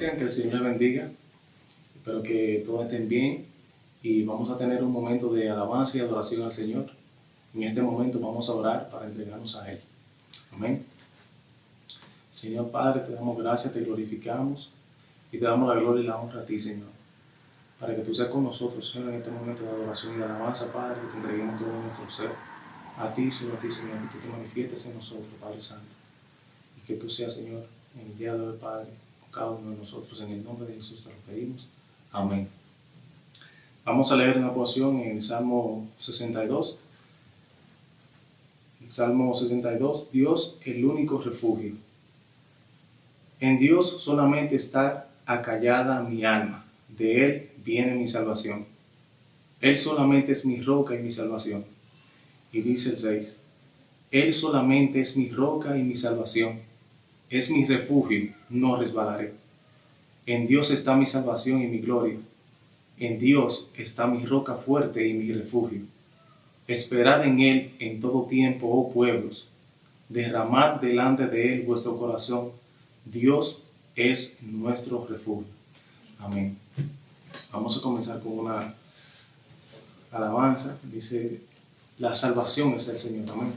iglesia, que el Señor les bendiga. Espero que todos estén bien y vamos a tener un momento de alabanza y adoración al Señor. En este momento vamos a orar para entregarnos a Él. Amén. Señor Padre, te damos gracias, te glorificamos y te damos la gloria y la honra a ti, Señor. Para que tú seas con nosotros, Señor, en este momento de adoración y de alabanza, Padre, que te entreguemos todo nuestro ser. A ti, solo a ti, Señor, que tú te manifiestes en nosotros, Padre Santo. Y que tú seas, Señor, en el día de hoy, Padre, con cada uno de nosotros. En el nombre de Jesús te lo pedimos. Amén. Vamos a leer una porción en el Salmo 62. El Salmo 62, Dios, el único refugio. En Dios solamente está acallada mi alma, de Él viene mi salvación. Él solamente es mi roca y mi salvación. Y dice el 6, Él solamente es mi roca y mi salvación. Es mi refugio, no resbalaré. En Dios está mi salvación y mi gloria. En Dios está mi roca fuerte y mi refugio. Esperad en Él en todo tiempo, oh pueblos. Derramad delante de Él vuestro corazón. Dios es nuestro refugio. Amén. Vamos a comenzar con una alabanza. Dice, la salvación es del Señor. Amén.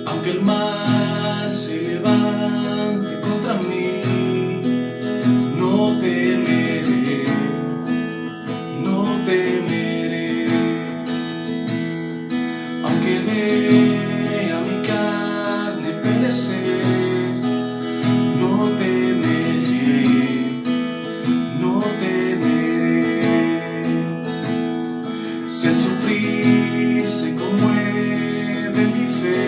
Aunque el mal se levante contra mí, no temeré, no temeré. Aunque vea mi carne perecer, no temeré, no temeré. Si al sufrir se conmueve mi fe,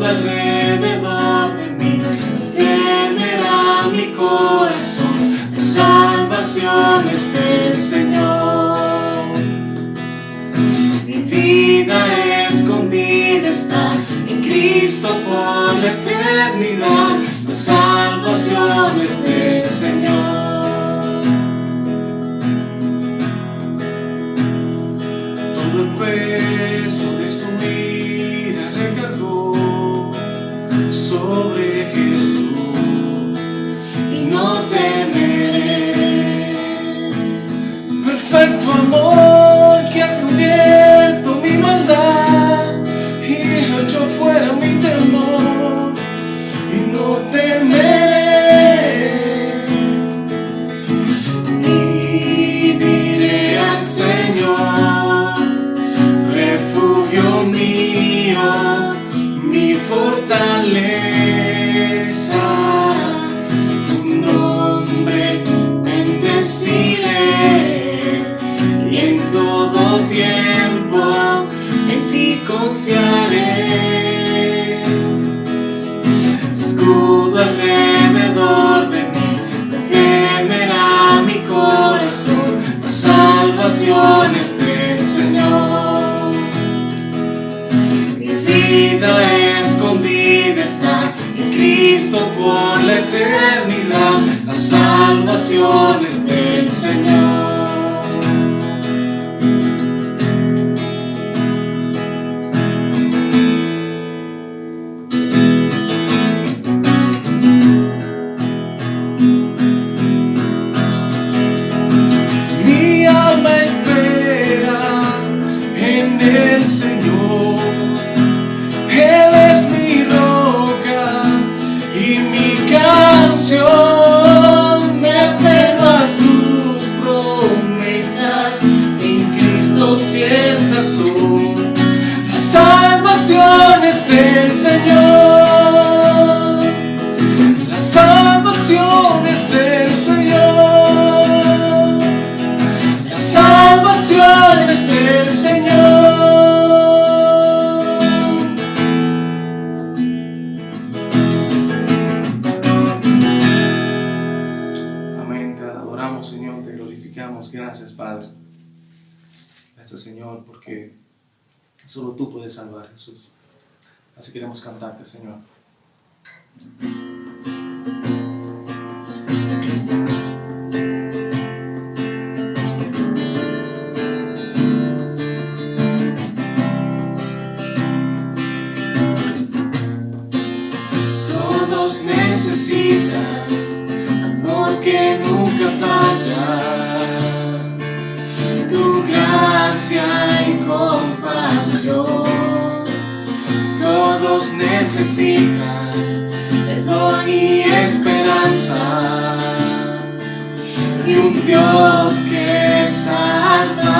alrededor de mí, temerá mi corazón, la salvación es del Señor. Mi vida escondida está en Cristo por la eternidad, la salvación es del Señor. Todo el peso de su ira recargó sobre Jesús y no temeré. Perfecto amor que ha cubierto mi maldad y echó fuera mi temor y no temeré. Y diré al Señor, refugio mío, mi fortaleza, tu nombre bendeciré y en todo tiempo en ti confiaré. Escudo alrededor de mí, no temerá mi corazón, la salvación es del Señor. Mi vida escondida está en Cristo por la eternidad, la salvación es del Señor. Mi alma espera en el Señor. Él es mi roca y mi canción, me aferro a sus Solo tú puedes salvar, Jesús. Así queremos cantarte, Señor. Todos necesitan amor que nunca falla, tu gracia y compasión. Todos necesitan perdón y esperanza, y un Dios que salva.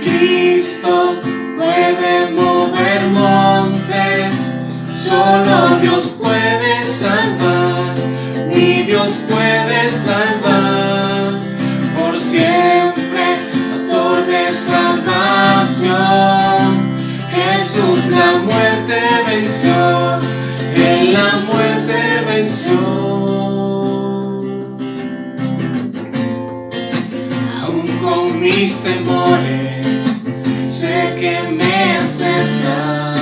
Cristo puede mover montes, solo Dios puede salvar, mi Dios puede salvar, por siempre, autor de salvación. Jesús la muerte venció, Él la muerte venció. Aún con mis temores, sé que me aceptas,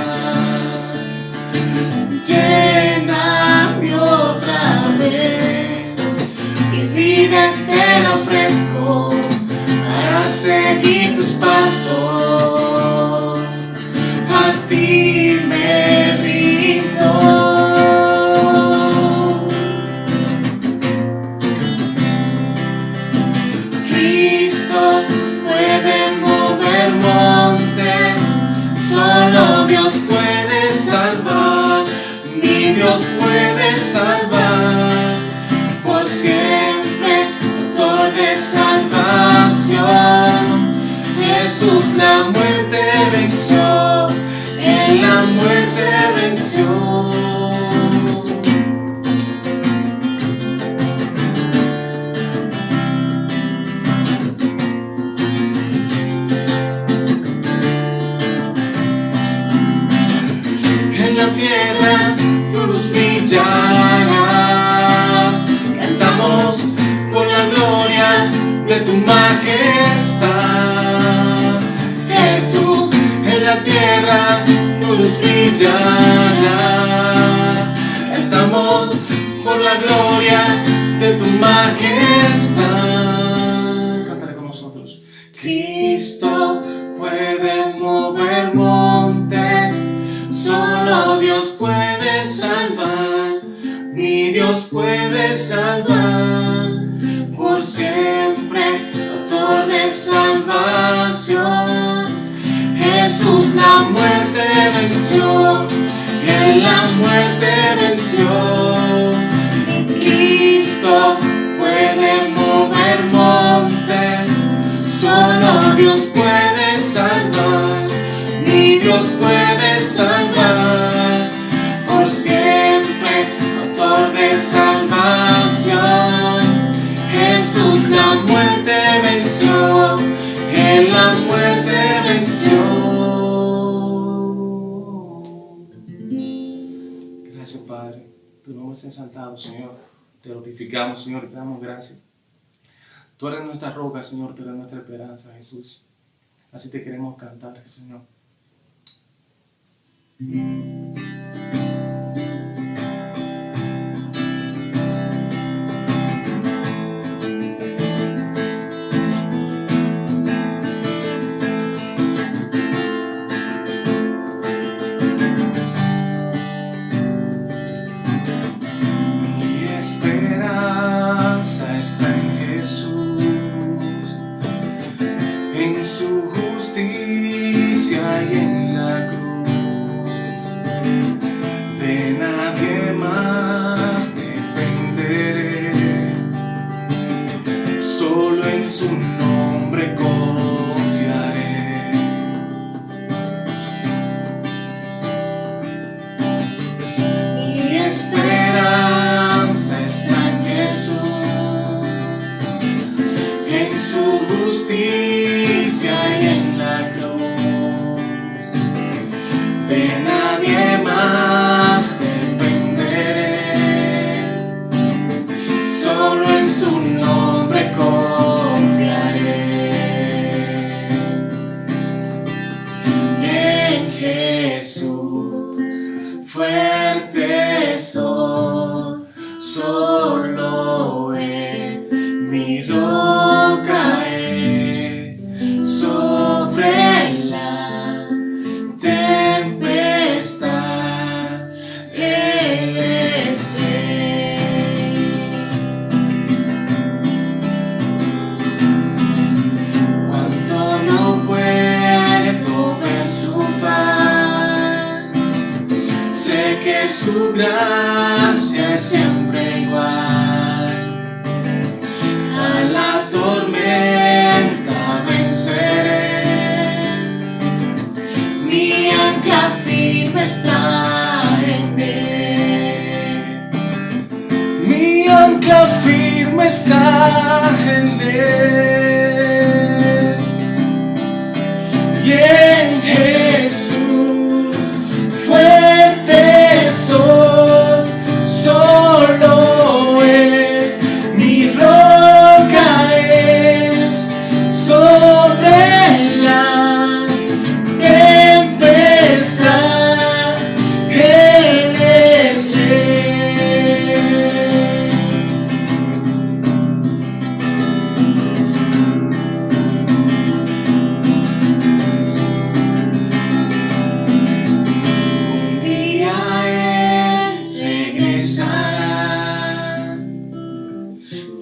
lléname otra vez, mi vida entera ofrezco para seguir tus pasos, a ti me rindo. Cristo puede mover montes, solo Dios puede salvar, mi Dios puede salvar, por siempre, autor de salvación. Jesús la muerte venció, Él la muerte venció. En la tierra tu luz brillará, cantamos por la gloria de tu majestad. Jesús, en la tierra tu luz brillará, cantamos por la gloria de tu majestad. Cántale con nosotros. Cristo puede mover montes, solo Dios puede salvar, mi Dios puede salvar, por siempre, autor de salvación. Jesús la muerte venció, Él la muerte venció. Cristo puede mover montes, solo Dios puede salvar, mi Dios puede salvar, por siempre, autor de salvación. Jesús la muerte venció, Él la muerte venció. Gracias, Padre. Tu nombre es exaltado, Señor. Te glorificamos, Señor, y te damos gracias. Tú eres nuestra roca, Señor, tú eres nuestra esperanza, Jesús. Así te queremos cantar, Señor. Mi esperanza está en Jesús, en su justicia y en la cruz. De nadie más dependeré, solo en su nombre confiaré. Mi esperanza está en Jesús, en su justicia y en la cruz. De nadie más dependeré, solo en su nombre confiaré. su gracia es siempre igual. A la tormenta venceré, mi ancla firme está en él. Mi ancla firme está en él. Y en Jesús fuerte soy, solo Él mi roca es. Sobre la tempestad Él es Rey. Un día Él regresará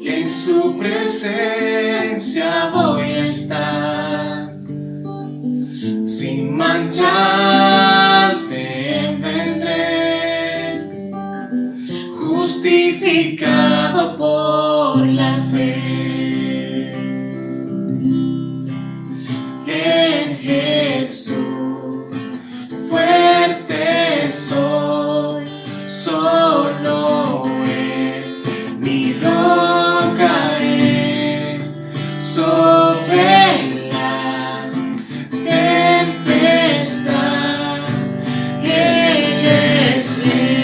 y en su presencia voy a estar. Sin mancharte vendré, justificado por la fe. En Jesús fuerte soy, solo Él mi roca es. Sobre la tempestad Él es Rey.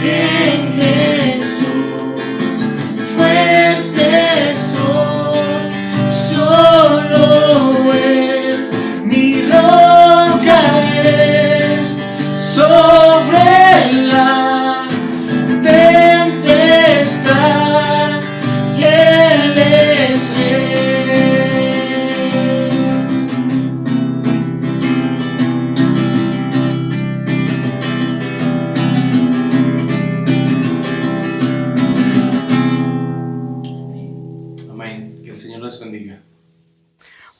En Jesús fuerte soy, solo Él mi roca es. Sobre la tempestad Él es Rey. Amén. Que el Señor les bendiga.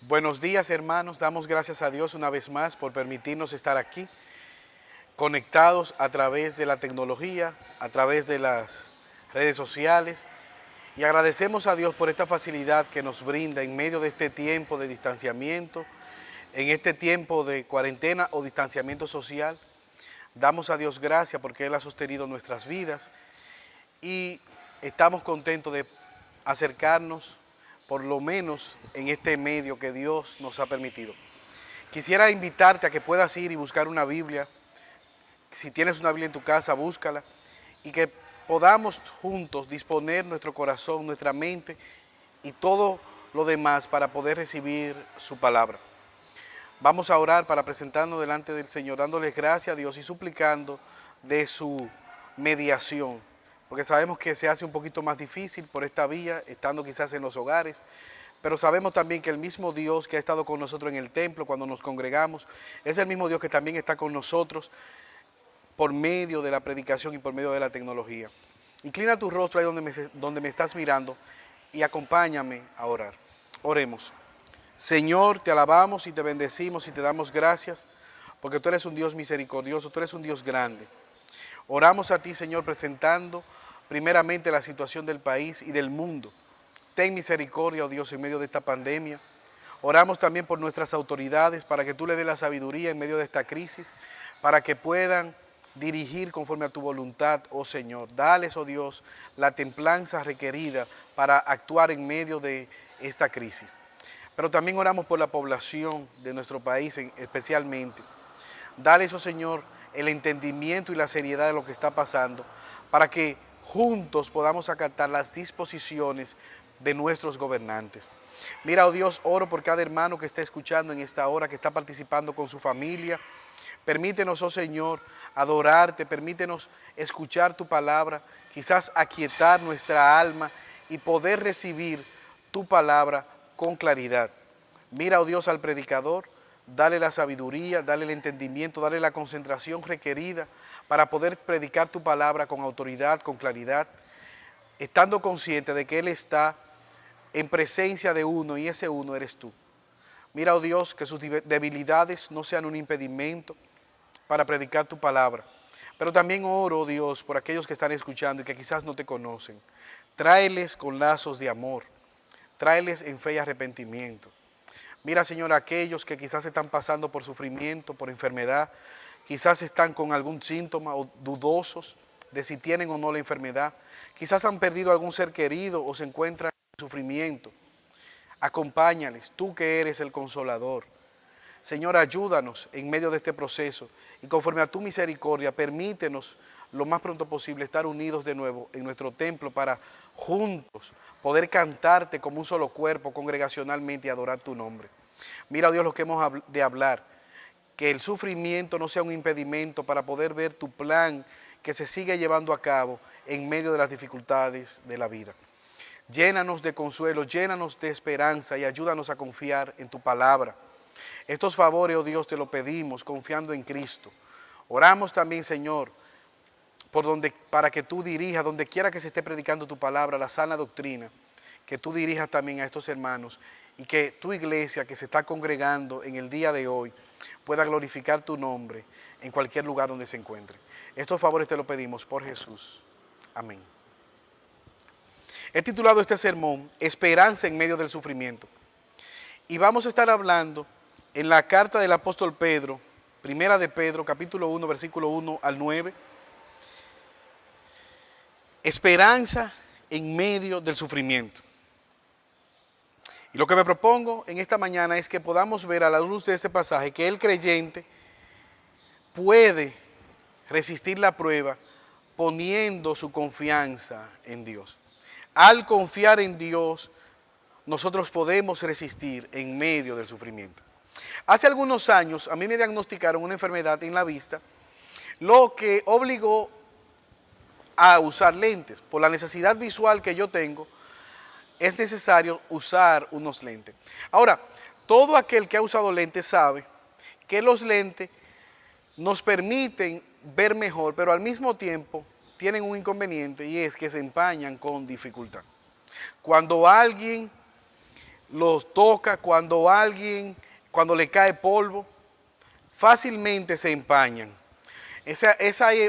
Buenos días, hermanos. Damos gracias a Dios una vez más por permitirnos estar aquí, conectados a través de la tecnología, a través de las redes sociales. Y agradecemos a Dios por esta facilidad que nos brinda en medio de este tiempo de distanciamiento, en este tiempo de cuarentena o distanciamiento social. Damos a Dios gracias porque Él ha sostenido nuestras vidas y estamos contentos de acercarnos, por lo menos en este medio que Dios nos ha permitido. Quisiera invitarte a que puedas ir y buscar una Biblia. Si tienes una Biblia en tu casa, búscala, y que podamos juntos disponer nuestro corazón, nuestra mente y todo lo demás para poder recibir su palabra. Vamos a orar para presentarnos delante del Señor, dándoles gracias a Dios y suplicando de su mediación, porque sabemos que se hace un poquito más difícil por esta vía, estando quizás en los hogares, pero sabemos también que el mismo Dios que ha estado con nosotros en el templo cuando nos congregamos, es el mismo Dios que también está con nosotros por medio de la predicación y por medio de la tecnología. Inclina tu rostro ahí donde me estás mirando y acompáñame a orar. Oremos. Señor, te alabamos y te bendecimos y te damos gracias porque tú eres un Dios misericordioso, tú eres un Dios grande. Oramos a ti, Señor, presentando primeramente la situación del país y del mundo. Ten misericordia, oh Dios, en medio de esta pandemia. Oramos también por nuestras autoridades para que tú le des la sabiduría en medio de esta crisis, para que puedan dirigir conforme a tu voluntad, oh Señor. Dales, oh Dios, la templanza requerida para actuar en medio de esta crisis. Pero también oramos por la población de nuestro país especialmente. Dales, oh Señor, el entendimiento y la seriedad de lo que está pasando, para que juntos podamos acatar las disposiciones de nuestros gobernantes. Mira, oh Dios, oro por cada hermano que está escuchando en esta hora, que está participando con su familia. Permítenos, oh Señor, adorarte, permítenos escuchar tu palabra, quizás aquietar nuestra alma y poder recibir tu palabra con claridad. Mira, oh Dios, al predicador, dale la sabiduría, dale el entendimiento, dale la concentración requerida para poder predicar tu palabra con autoridad, con claridad, estando consciente de que Él está en presencia de uno y ese uno eres tú. Mira, oh Dios, que sus debilidades no sean un impedimento para predicar tu palabra. Pero también oro, oh Dios, por aquellos que están escuchando y que quizás no te conocen. Tráeles con lazos de amor. Tráeles en fe y arrepentimiento. Mira, Señor, aquellos que quizás están pasando por sufrimiento, por enfermedad, quizás están con algún síntoma o dudosos de si tienen o no la enfermedad. Quizás han perdido algún ser querido o se encuentran en sufrimiento. Acompáñales, tú que eres el consolador. Señor, ayúdanos en medio de este proceso y conforme a tu misericordia, permítenos lo más pronto posible estar unidos de nuevo en nuestro templo para juntos poder cantarte como un solo cuerpo congregacionalmente y adorar tu nombre. Mira, Dios, lo que hemos de hablar, que el sufrimiento no sea un impedimento para poder ver tu plan que se sigue llevando a cabo en medio de las dificultades de la vida. Llénanos de consuelo, llénanos de esperanza y ayúdanos a confiar en tu palabra. Estos favores, oh Dios, te lo pedimos confiando en Cristo. Oramos también, Señor, para que tú dirijas, donde quiera que se esté predicando tu palabra, la sana doctrina, que tú dirijas también a estos hermanos y que tu iglesia que se está congregando en el día de hoy pueda glorificar tu nombre en cualquier lugar donde se encuentre. Estos favores te lo pedimos por Jesús. Amén. He titulado este sermón Esperanza en medio del sufrimiento. Y vamos a estar hablando en la carta del apóstol Pedro, primera de Pedro, capítulo 1, versículo 1 al 9. Esperanza en medio del sufrimiento. Y lo que me propongo en esta mañana es que podamos ver a la luz de este pasaje que el creyente puede resistir la prueba poniendo su confianza en Dios. Al confiar en Dios, nosotros podemos resistir en medio del sufrimiento. Hace algunos años a mí me diagnosticaron una enfermedad en la vista, lo que obligó a usar lentes. Por la necesidad visual que yo tengo, es necesario usar unos lentes. Ahora, todo aquel que ha usado lentes sabe que los lentes nos permiten ver mejor, pero al mismo tiempo tienen un inconveniente y es que se empañan con dificultad. Cuando alguien los toca, cuando le cae polvo, fácilmente se empañan.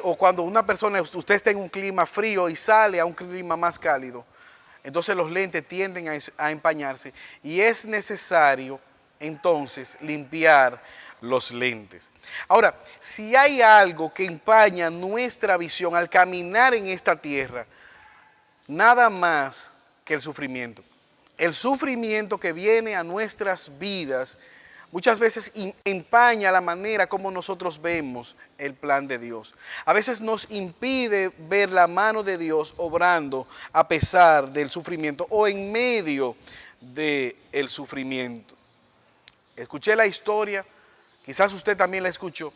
O cuando una persona, usted está en un clima frío y sale a un clima más cálido, entonces los lentes tienden a empañarse y es necesario entonces limpiar los lentes. Ahora, si hay algo que empaña nuestra visión al caminar en esta tierra, nada más que el sufrimiento. El sufrimiento que viene a nuestras vidas muchas veces empaña la manera como nosotros vemos el plan de Dios. A veces nos impide ver la mano de Dios obrando a pesar del sufrimiento o en medio del sufrimiento. Escuché la historia, quizás usted también la escuchó,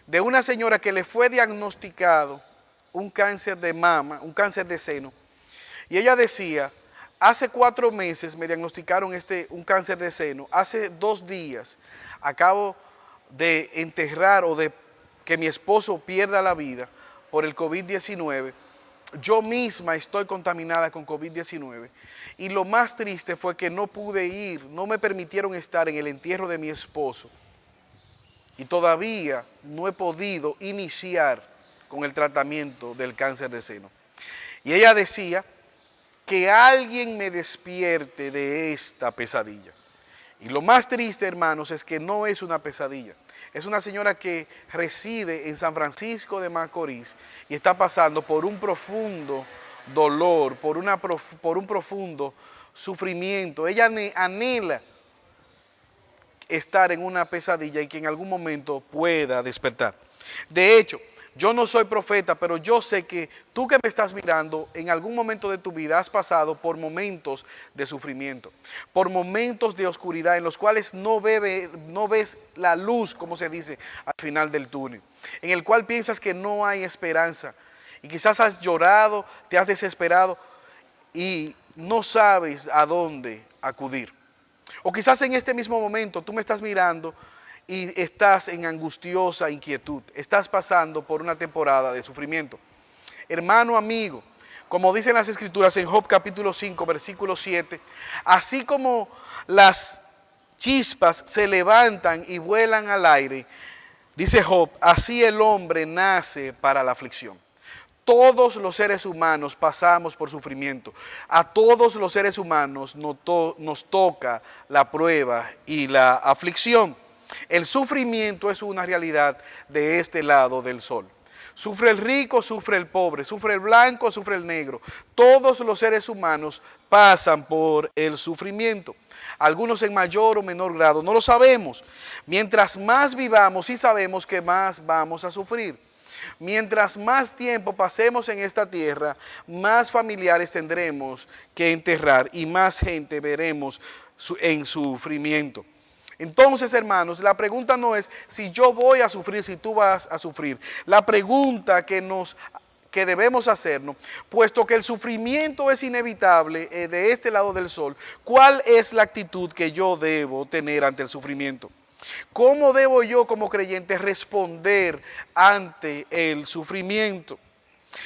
de una señora que le fue diagnosticado un cáncer de mama, un cáncer de seno. Y ella decía: hace 4 meses me diagnosticaron un cáncer de seno. Hace 2 días acabo de enterrar o de que mi esposo pierda la vida por el COVID-19. Yo misma estoy contaminada con COVID-19. Y lo más triste fue que no pude ir, no me permitieron estar en el entierro de mi esposo. Y todavía no he podido iniciar con el tratamiento del cáncer de seno. Y ella decía: que alguien me despierte de esta pesadilla. Y lo más triste, hermanos, es que no es una pesadilla. Es una señora que reside en San Francisco de Macorís y está pasando por un profundo dolor, por un profundo sufrimiento. Ella anhela estar en una pesadilla y que en algún momento pueda despertar. De hecho, yo no soy profeta, pero yo sé que tú que me estás mirando, en algún momento de tu vida has pasado por momentos de sufrimiento, por momentos de oscuridad en los cuales no ves la luz, como se dice, al final del túnel, en el cual piensas que no hay esperanza y quizás has llorado, te has desesperado y no sabes a dónde acudir. O quizás en este mismo momento tú me estás mirando y estás en angustiosa inquietud, estás pasando por una temporada de sufrimiento. Hermano, amigo, como dicen las Escrituras en Job capítulo 5, versículo 7, así como las chispas se levantan y vuelan al aire. Dice Job, así el hombre nace para la aflicción. Todos los seres humanos pasamos por sufrimiento. A todos los seres humanos nos toca la prueba y la aflicción. El sufrimiento es una realidad de este lado del sol. Sufre el rico, sufre el pobre, sufre el blanco, sufre el negro. Todos los seres humanos pasan por el sufrimiento. Algunos en mayor o menor grado, no lo sabemos. Mientras más vivamos, sí sabemos que más vamos a sufrir. Mientras más tiempo pasemos en esta tierra, más familiares tendremos que enterrar y más gente veremos en sufrimiento. Entonces, hermanos, la pregunta no es si yo voy a sufrir, si tú vas a sufrir. La pregunta que debemos hacernos, puesto que el sufrimiento es inevitable de este lado del sol, ¿cuál es la actitud que yo debo tener ante el sufrimiento? ¿Cómo debo yo como creyente responder ante el sufrimiento?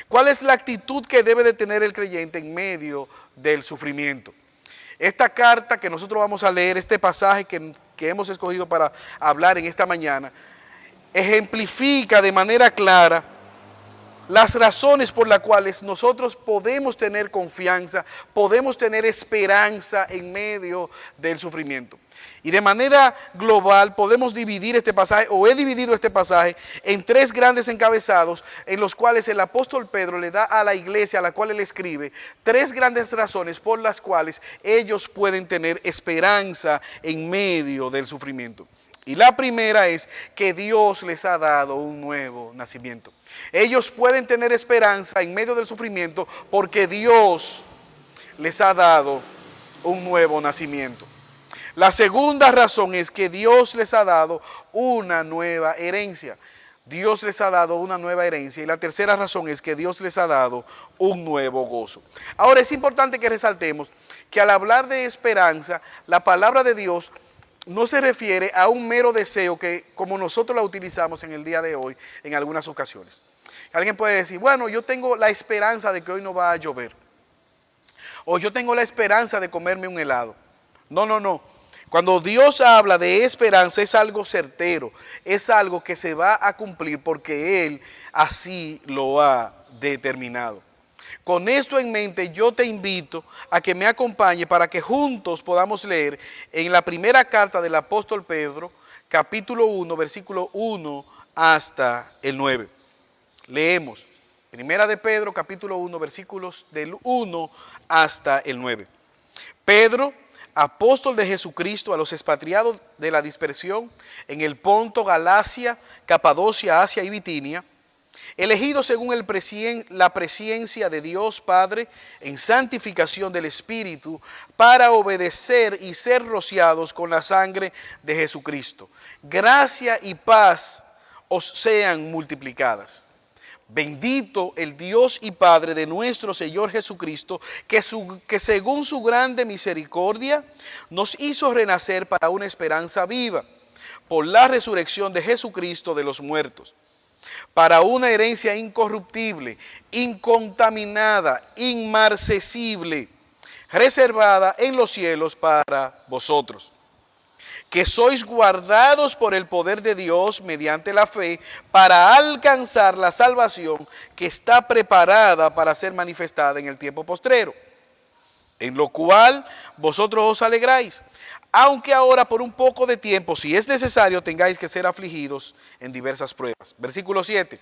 ¿Cuál es la actitud que debe de tener el creyente en medio del sufrimiento? Esta carta que nosotros vamos a leer, este pasaje que hemos escogido para hablar en esta mañana, ejemplifica de manera clara las razones por las cuales nosotros podemos tener confianza, podemos tener esperanza en medio del sufrimiento. Y de manera global podemos dividir este pasaje, o he dividido este pasaje, en tres grandes encabezados, en los cuales el apóstol Pedro le da a la iglesia a la cual él escribe, tres grandes razones por las cuales ellos pueden tener esperanza en medio del sufrimiento. Y la primera es que Dios les ha dado un nuevo nacimiento. Ellos pueden tener esperanza en medio del sufrimiento porque Dios les ha dado un nuevo nacimiento. La segunda razón es que Dios les ha dado una nueva herencia. Dios les ha dado una nueva herencia. Y la tercera razón es que Dios les ha dado un nuevo gozo. Ahora es importante que resaltemos que al hablar de esperanza, la palabra de Dios no se refiere a un mero deseo que como nosotros la utilizamos en el día de hoy en algunas ocasiones. Alguien puede decir, bueno, yo tengo la esperanza de que hoy no va a llover. O yo tengo la esperanza de comerme un helado. No. Cuando Dios habla de esperanza es algo certero, es algo que se va a cumplir porque Él así lo ha determinado. Con esto en mente, yo te invito a que me acompañe para que juntos podamos leer en la primera carta del apóstol Pedro, capítulo 1, versículo 1 hasta el 9. Leemos, primera de Pedro, capítulo 1, versículos del 1 hasta el 9. Pedro, apóstol de Jesucristo a los expatriados de la dispersión en el Ponto, Galacia, Capadocia, Asia y Bitinia, elegidos según la presciencia de Dios Padre en santificación del Espíritu para obedecer y ser rociados con la sangre de Jesucristo. Gracia y paz os sean multiplicadas. Bendito el Dios y Padre de nuestro Señor Jesucristo, que según su grande misericordia nos hizo renacer para una esperanza viva, por la resurrección de Jesucristo de los muertos, para una herencia incorruptible, incontaminada, inmarcesible, reservada en los cielos para vosotros, que sois guardados por el poder de Dios mediante la fe para alcanzar la salvación que está preparada para ser manifestada en el tiempo postrero, en lo cual vosotros os alegráis, aunque ahora por un poco de tiempo, si es necesario, tengáis que ser afligidos en diversas pruebas. Versículo 7.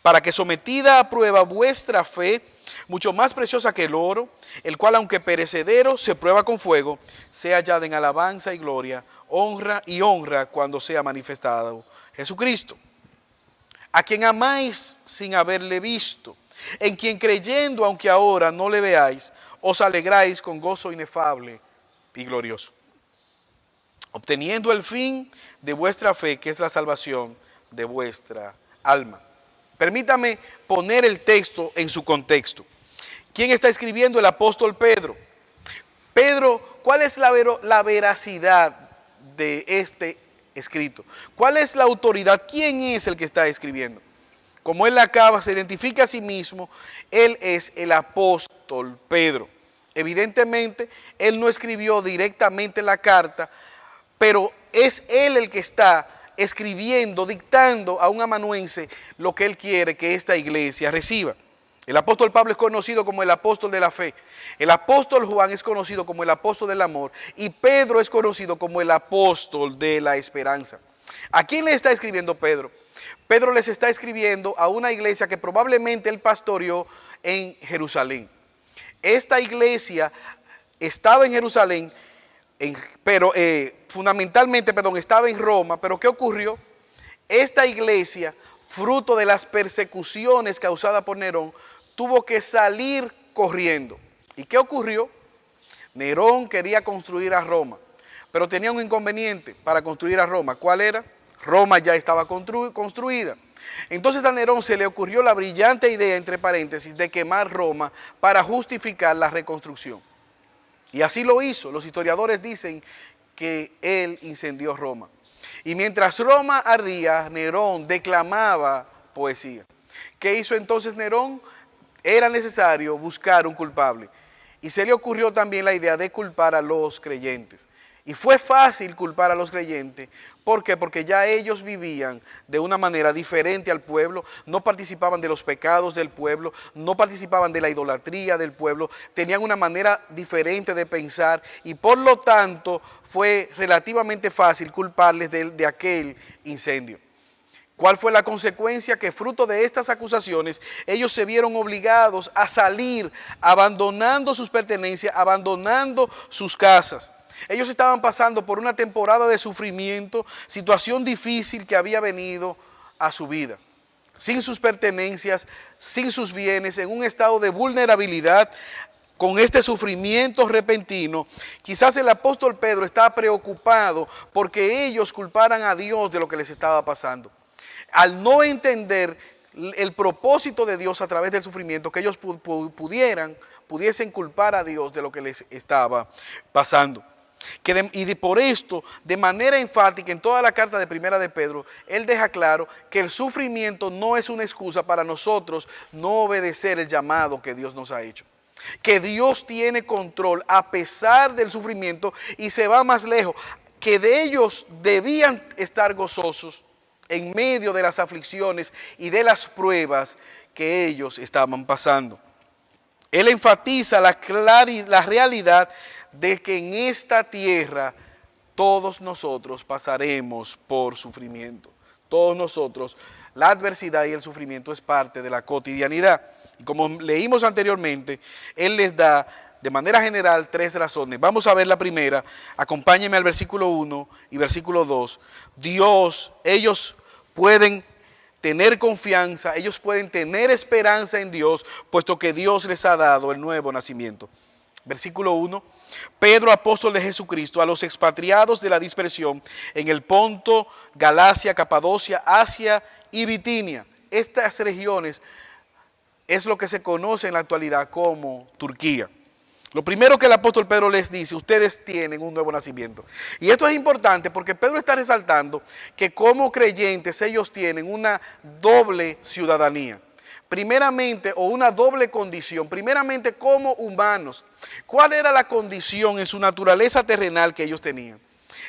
Para que sometida a prueba vuestra fe, mucho más preciosa que el oro, el cual aunque perecedero se prueba con fuego, sea hallada en alabanza y gloria, honra cuando sea manifestado Jesucristo, a quien amáis sin haberle visto, en quien creyendo, aunque ahora no le veáis, os alegráis con gozo inefable y glorioso, obteniendo el fin de vuestra fe, que es la salvación de vuestra alma. Permítame poner el texto en su contexto. ¿Quién está escribiendo? El apóstol Pedro. Pedro, ¿cuál es la veracidad de este escrito? ¿Cuál es la autoridad? ¿Quién es el que está escribiendo? Como él acaba, se identifica a sí mismo, él es el apóstol Pedro. Evidentemente, él no escribió directamente la carta pero es él el que está escribiendo, dictando a un amanuense lo que él quiere que esta iglesia reciba. El apóstol Pablo es conocido como el apóstol de la fe. El apóstol Juan es conocido como el apóstol del amor. Y Pedro es conocido como el apóstol de la esperanza. ¿A quién le está escribiendo Pedro? Pedro les está escribiendo a una iglesia que probablemente él pastoreó en Jerusalén. Esta iglesia estaba en Jerusalén, pero fundamentalmente estaba en Roma. Pero ¿qué ocurrió? Esta iglesia, fruto de las persecuciones causadas por Nerón, tuvo que salir corriendo. ¿Y qué ocurrió? Nerón quería construir a Roma, pero tenía un inconveniente para construir a Roma. ¿Cuál era? Roma ya estaba construida. Entonces a Nerón se le ocurrió la brillante idea, entre paréntesis, de quemar Roma para justificar la reconstrucción. Y así lo hizo. Los historiadores dicen que él incendió Roma. Y mientras Roma ardía, Nerón declamaba poesía. ¿Qué hizo entonces Nerón? Era necesario buscar un culpable. Y se le ocurrió también la idea de culpar a los creyentes. Y fue fácil culpar a los creyentes. ¿Por qué? Porque ya ellos vivían de una manera diferente al pueblo, no participaban de los pecados del pueblo, no participaban de la idolatría del pueblo, tenían una manera diferente de pensar y por lo tanto fue relativamente fácil culparles de aquel incendio. ¿Cuál fue la consecuencia? Que fruto de estas acusaciones, ellos se vieron obligados a salir, abandonando sus pertenencias, abandonando sus casas. Ellos estaban pasando por una temporada de sufrimiento, situación difícil que había venido a su vida. Sin sus pertenencias, sin sus bienes, en un estado de vulnerabilidad, con este sufrimiento repentino, quizás el apóstol Pedro estaba preocupado porque ellos culparan a Dios de lo que les estaba pasando. Al no entender el propósito de Dios a través del sufrimiento, que ellos pudiesen culpar a Dios de lo que les estaba pasando. Por esto, de manera enfática, en toda la carta de Primera de Pedro, él deja claro que el sufrimiento no es una excusa para nosotros no obedecer el llamado que Dios nos ha hecho. Que Dios tiene control a pesar del sufrimiento y se va más lejos, que de ellos debían estar gozosos en medio de las aflicciones y de las pruebas que ellos estaban pasando. Él enfatiza la realidad de que en esta tierra todos nosotros pasaremos por sufrimiento. Todos nosotros, la adversidad y el sufrimiento es parte de la cotidianidad. Y como leímos anteriormente, él les da de manera general 3 razones. Vamos a ver la primera. Acompáñenme al versículo 1 y versículo 2. Ellos pueden tener confianza, ellos pueden tener esperanza en Dios, puesto que Dios les ha dado el nuevo nacimiento. Versículo 1. Pedro, apóstol de Jesucristo, a los expatriados de la dispersión en el Ponto, Galacia, Capadocia, Asia y Bitinia. Estas regiones es lo que se conoce en la actualidad como Turquía. Lo primero que el apóstol Pedro les dice, ustedes tienen un nuevo nacimiento. Y esto es importante porque Pedro está resaltando que como creyentes ellos tienen una doble ciudadanía. Primeramente, o una doble condición, primeramente como humanos. ¿Cuál era la condición en su naturaleza terrenal que ellos tenían?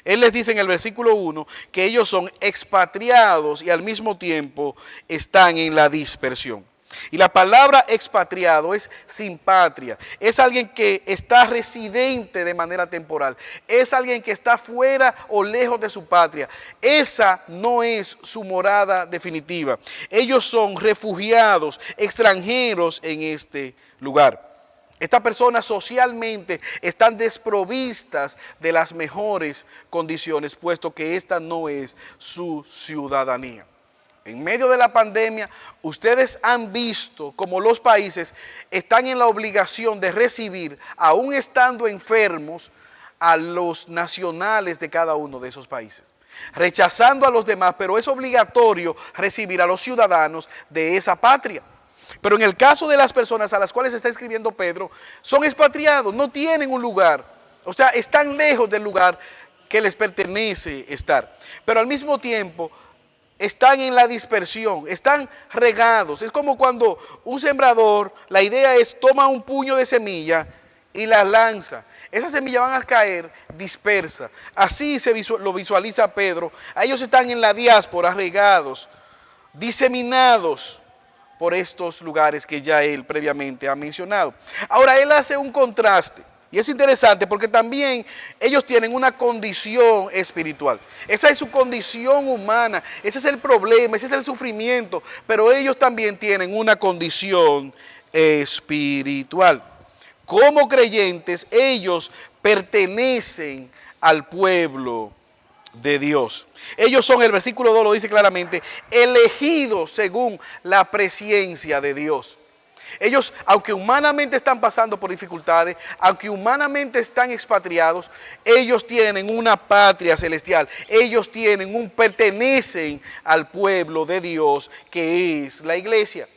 Él les dice en el versículo 1 que ellos son expatriados y al mismo tiempo están en la dispersión. Y la palabra expatriado es sin patria, es alguien que está residente de manera temporal, es alguien que está fuera o lejos de su patria. Esa no es su morada definitiva. Ellos son refugiados, extranjeros en este lugar. Estas personas socialmente están desprovistas de las mejores condiciones, puesto que esta no es su ciudadanía. En medio de la pandemia, ustedes han visto cómo los países están en la obligación de recibir, aún estando enfermos, a los nacionales de cada uno de esos países. Rechazando a los demás, pero es obligatorio recibir a los ciudadanos de esa patria. Pero en el caso de las personas a las cuales está escribiendo Pedro, son expatriados, no tienen un lugar. O sea, están lejos del lugar que les pertenece estar. Pero al mismo tiempo están en la dispersión, están regados. Es como cuando un sembrador, la idea es toma un puño de semilla y las lanza. Esas semillas van a caer dispersas. Así lo visualiza Pedro. Ellos están en la diáspora, regados, diseminados por estos lugares que ya él previamente ha mencionado. Ahora, él hace un contraste. Y es interesante porque también ellos tienen una condición espiritual. Esa es su condición humana, ese es el problema, ese es el sufrimiento. Pero ellos también tienen una condición espiritual. Como creyentes, ellos pertenecen al pueblo de Dios. Ellos son, el versículo 2 lo dice claramente, elegidos según la presciencia de Dios. Ellos, aunque humanamente están pasando por dificultades, aunque humanamente están expatriados, ellos tienen una patria celestial. Ellos pertenecen al pueblo de Dios, que es la iglesia.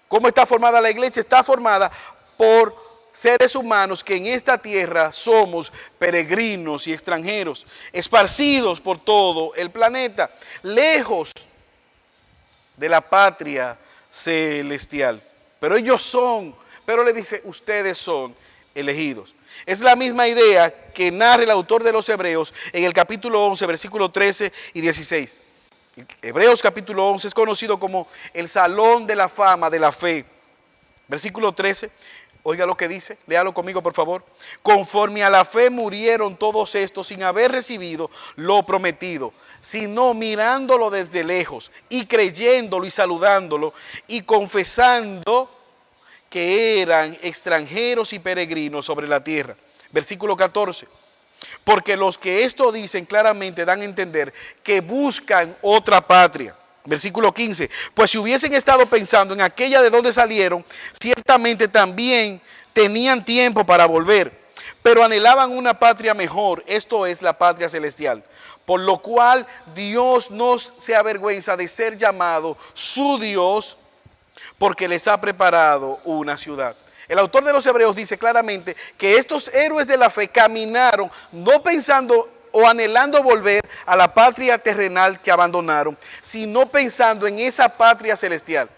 ¿Cómo está formada la iglesia? Está formada por seres humanos que en esta tierra somos peregrinos y extranjeros, esparcidos por todo el planeta, lejos de la patria celestial. Pero pero le dice, ustedes son elegidos. Es la misma idea que narra el autor de los Hebreos en el capítulo 11, versículos 13 y 16. Hebreos capítulo 11 es conocido como el salón de la fama de la fe. Versículo 13, oiga lo que dice, léalo conmigo por favor. Conforme a la fe murieron todos estos sin haber recibido lo prometido, sino mirándolo desde lejos y creyéndolo y saludándolo y confesando que eran extranjeros y peregrinos sobre la tierra. Versículo 14. Porque los que esto dicen claramente dan a entender que buscan otra patria. Versículo 15. Pues si hubiesen estado pensando en aquella de donde salieron, ciertamente también tenían tiempo para volver, pero anhelaban una patria mejor, esto es la patria celestial. Por lo cual Dios no se avergüenza de ser llamado su Dios, porque les ha preparado una ciudad. El autor de los Hebreos dice claramente que estos héroes de la fe caminaron no pensando o anhelando volver a la patria terrenal que abandonaron, sino pensando en esa patria celestial.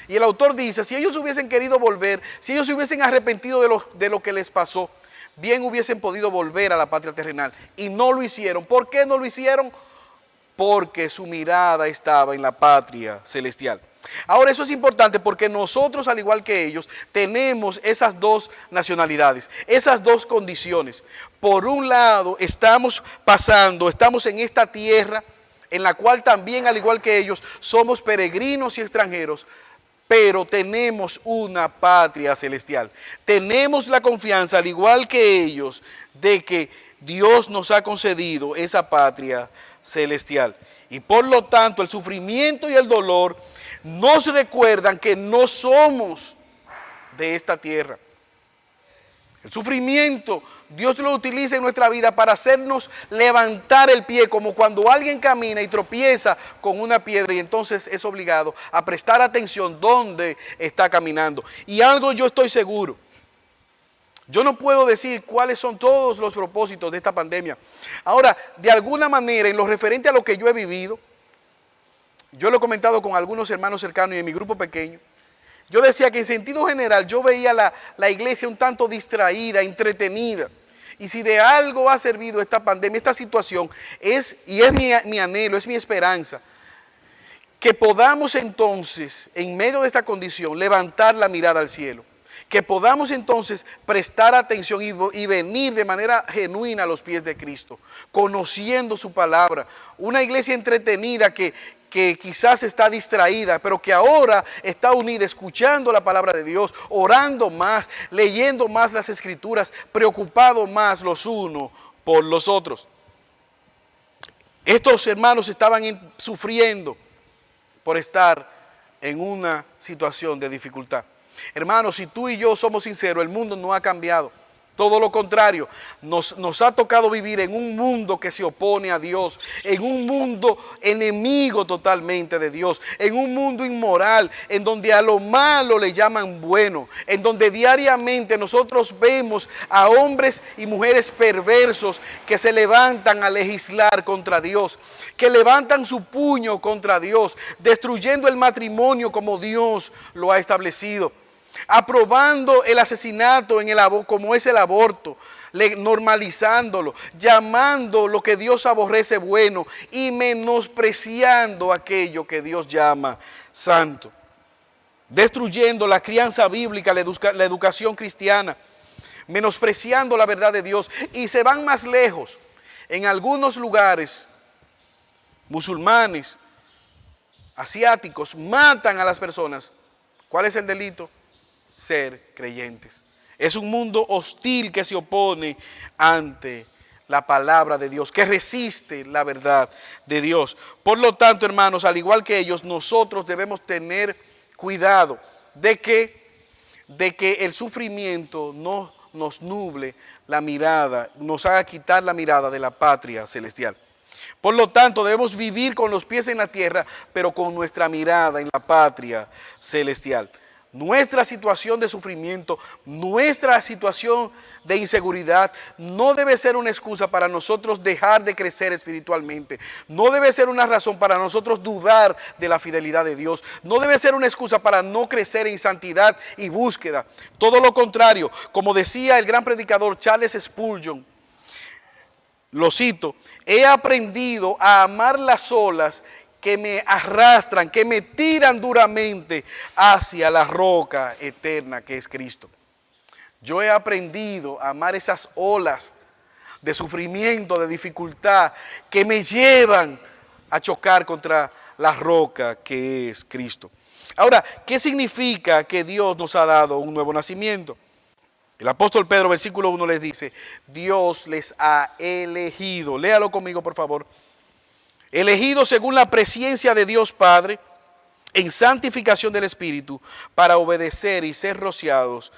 Y el autor dice, si ellos hubiesen querido volver, si ellos se hubiesen arrepentido de lo que les pasó, bien hubiesen podido volver a la patria terrenal. Y no lo hicieron. ¿Por qué no lo hicieron? Porque su mirada estaba en la patria celestial. Ahora, eso es importante porque nosotros, al igual que ellos, tenemos esas dos nacionalidades, esas dos condiciones. Por un lado, estamos en esta tierra en la cual también, al igual que ellos, somos peregrinos y extranjeros, pero tenemos una patria celestial. Tenemos la confianza, al igual que ellos, de que Dios nos ha concedido esa patria celestial. Y por lo tanto, el sufrimiento y el dolor nos recuerdan que no somos de esta tierra. El sufrimiento, Dios lo utiliza en nuestra vida para hacernos levantar el pie, como cuando alguien camina y tropieza con una piedra y entonces es obligado a prestar atención dónde está caminando. Y algo yo estoy seguro, yo no puedo decir cuáles son todos los propósitos de esta pandemia. Ahora, de alguna manera, en lo referente a lo que yo he vivido, yo lo he comentado con algunos hermanos cercanos y en mi grupo pequeño. Yo decía que en sentido general yo veía la iglesia un tanto distraída, entretenida. Y si de algo ha servido esta pandemia, esta situación, es mi anhelo, es mi esperanza, que podamos entonces, en medio de esta condición, levantar la mirada al cielo. Que podamos entonces prestar atención y venir de manera genuina a los pies de Cristo, conociendo su palabra. Una iglesia entretenida que quizás está distraída, pero que ahora está unida, escuchando la palabra de Dios, orando más, leyendo más las Escrituras, preocupados más los unos por los otros. Estos hermanos estaban sufriendo por estar en una situación de dificultad. Hermanos, si tú y yo somos sinceros, el mundo no ha cambiado. Todo lo contrario, nos ha tocado vivir en un mundo que se opone a Dios, en un mundo enemigo totalmente de Dios, en un mundo inmoral, en donde a lo malo le llaman bueno, en donde diariamente nosotros vemos a hombres y mujeres perversos que se levantan a legislar contra Dios, que levantan su puño contra Dios, destruyendo el matrimonio como Dios lo ha establecido. aprobando el asesinato como es el aborto, normalizándolo, llamando lo que Dios aborrece bueno y menospreciando aquello que Dios llama santo, destruyendo la crianza bíblica, la educación cristiana, menospreciando la verdad de Dios, y se van más lejos. En algunos lugares, musulmanes, asiáticos, matan a las personas. ¿Cuál es el delito? Ser creyentes. Es un mundo hostil que se opone ante la palabra de Dios, que resiste la verdad de Dios. Por lo tanto, hermanos, al igual que ellos, nosotros debemos tener cuidado de que el sufrimiento no nos nuble la mirada, nos haga quitar la mirada de la patria celestial. Por lo tanto, debemos vivir con los pies en la tierra, pero con nuestra mirada en la patria celestial. Nuestra situación de sufrimiento, nuestra situación de inseguridad no debe ser una excusa para nosotros dejar de crecer espiritualmente. No debe ser una razón para nosotros dudar de la fidelidad de Dios. No debe ser una excusa para no crecer en santidad y búsqueda. Todo lo contrario, como decía el gran predicador Charles Spurgeon, lo cito: he aprendido a amar las olas que me arrastran, que me tiran duramente hacia la roca eterna que es Cristo. Yo he aprendido a amar esas olas de sufrimiento, de dificultad, que me llevan a chocar contra la roca que es Cristo. Ahora, ¿qué significa que Dios nos ha dado un nuevo nacimiento? El apóstol Pedro, versículo 1, les dice: Dios les ha elegido. Léalo conmigo, por favor. Elegidos según la presciencia de Dios Padre, en santificación del Espíritu, para obedecer y ser rociados